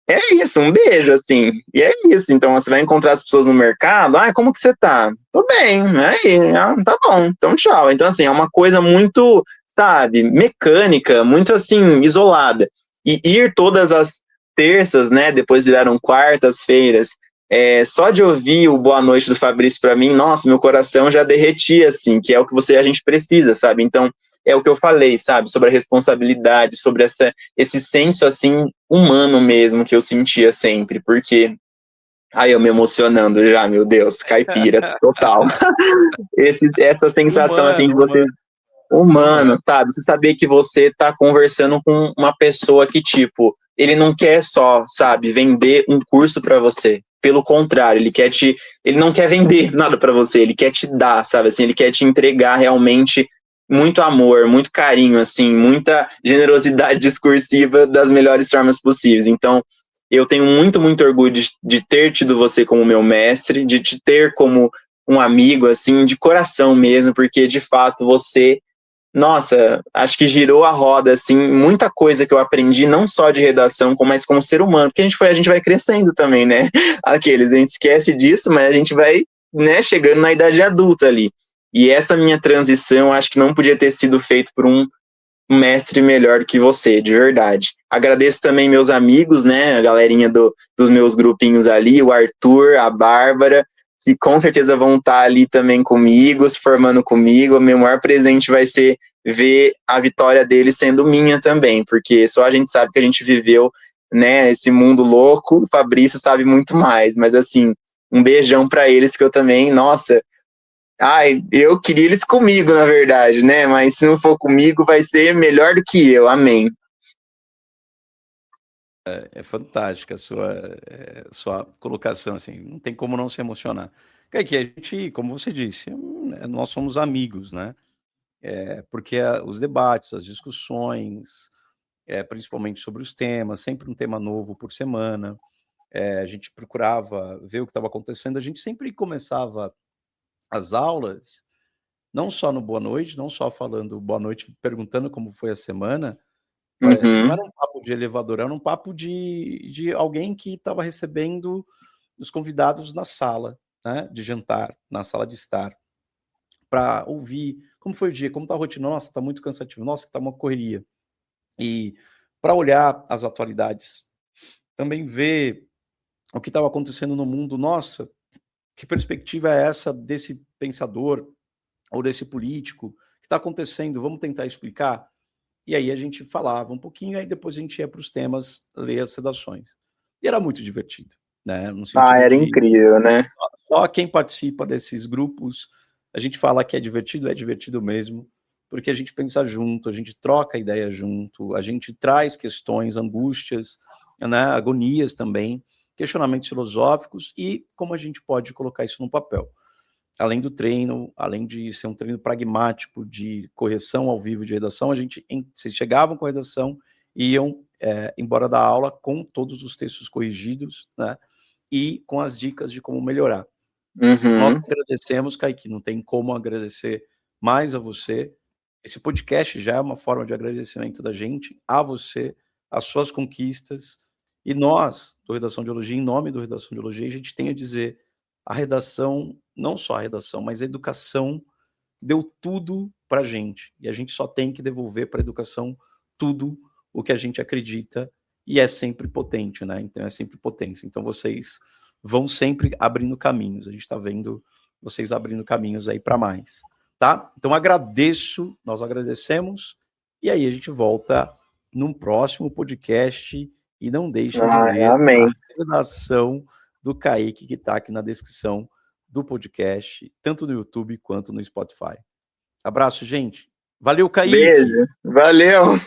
é isso, um beijo, assim. E é isso. Então, você vai encontrar as pessoas no mercado. Ah, como que você tá? Tô bem. Aí, tá bom. Então, tchau. Então, assim, é uma coisa muito, sabe, mecânica, muito, assim, isolada. E ir todas as terças, né, depois viraram quartas-feiras, só de ouvir o Boa Noite do Fabrício pra mim, nossa, meu coração já derretia, assim, que é o que a gente precisa, sabe? Então, é o que eu falei, sabe, sobre a responsabilidade, sobre esse senso, assim, humano mesmo que eu sentia sempre, porque... Ai, eu me emocionando já, meu Deus, caipira, total. Essa sensação, assim, de vocês humanos, Humano. sabe? Você saber que você tá conversando com uma pessoa que, tipo, ele não quer só, sabe, vender um curso para você. Pelo contrário, ele não quer vender nada para você, ele quer te dar, sabe? Assim, ele quer te entregar realmente muito amor, muito carinho, assim, muita generosidade discursiva das melhores formas possíveis. Então, eu tenho muito, muito orgulho de ter tido você como meu mestre, de te ter como um amigo, assim, de coração mesmo, porque de fato você, nossa, acho que girou a roda, assim, muita coisa que eu aprendi, não só de redação, mas como ser humano, porque a gente vai crescendo também, né? A gente esquece disso, mas a gente vai, né, chegando na idade adulta ali. E essa minha transição, acho que não podia ter sido feita por um mestre melhor do que você, de verdade. Agradeço também meus amigos, né, a galerinha dos meus grupinhos ali, o Arthur, a Bárbara, que com certeza vão estar ali também comigo, se formando comigo. O meu maior presente vai ser ver a vitória deles sendo minha também, porque só a gente sabe que a gente viveu, né, esse mundo louco. O Fabrício sabe muito mais, mas assim, um beijão para eles, que eu também, nossa, ai, eu queria eles comigo, na verdade, né? Mas se não for comigo, vai ser melhor do que eu. Amém. É fantástica a sua colocação, assim, não tem como não se emocionar. Que a gente, como você disse, nós somos amigos, né? Porque os debates, as discussões, principalmente sobre os temas, sempre um tema novo por semana, a gente procurava ver o que estava acontecendo, a gente sempre começava as aulas, não só no boa noite, não só falando boa noite, perguntando como foi a semana, mas não Uhum. era um papo de elevador, era um papo de alguém que estava recebendo os convidados na sala, né, de jantar, na sala de estar, para ouvir como foi o dia, como está a rotina, nossa, está muito cansativo, nossa, está uma correria. E para olhar as atualidades, também ver o que estava acontecendo no mundo, nossa, que perspectiva é essa desse pensador ou desse político? O que está acontecendo? Vamos tentar explicar? e aí a gente falava um pouquinho, aí depois a gente ia para os temas, ler as redações. E era muito divertido, né? No sentido era de incrível, né? só quem participa desses grupos, a gente fala que é divertido mesmo, porque a gente pensa junto, a gente troca ideia junto, a gente traz questões, angústias, né, agonias também, questionamentos filosóficos e como a gente pode colocar isso no papel. Além do treino, além de ser um treino pragmático de correção ao vivo de redação, vocês chegavam com a redação e iam embora da aula com todos os textos corrigidos, né, e com as dicas de como melhorar. Nós agradecemos, Kaique, não tem como agradecer mais a você. Esse podcast já é uma forma de agradecimento da gente a você, as suas conquistas. E nós, do Redação de Biologia, em nome do Redação de Biologia, a gente tem a dizer, a redação, não só a redação, mas a educação deu tudo para a gente. E a gente só tem que devolver para a educação tudo o que a gente acredita e é sempre potente, né? Então é sempre potência. Então vocês vão sempre abrindo caminhos. A gente está vendo vocês abrindo caminhos aí para mais, tá? Então nós agradecemos e aí a gente volta num próximo podcast e não deixem de ler amém. a redação do Kaique que está aqui na descrição do podcast, tanto no YouTube quanto no Spotify. Abraço, gente. Valeu, Kaique. Beijo. Valeu.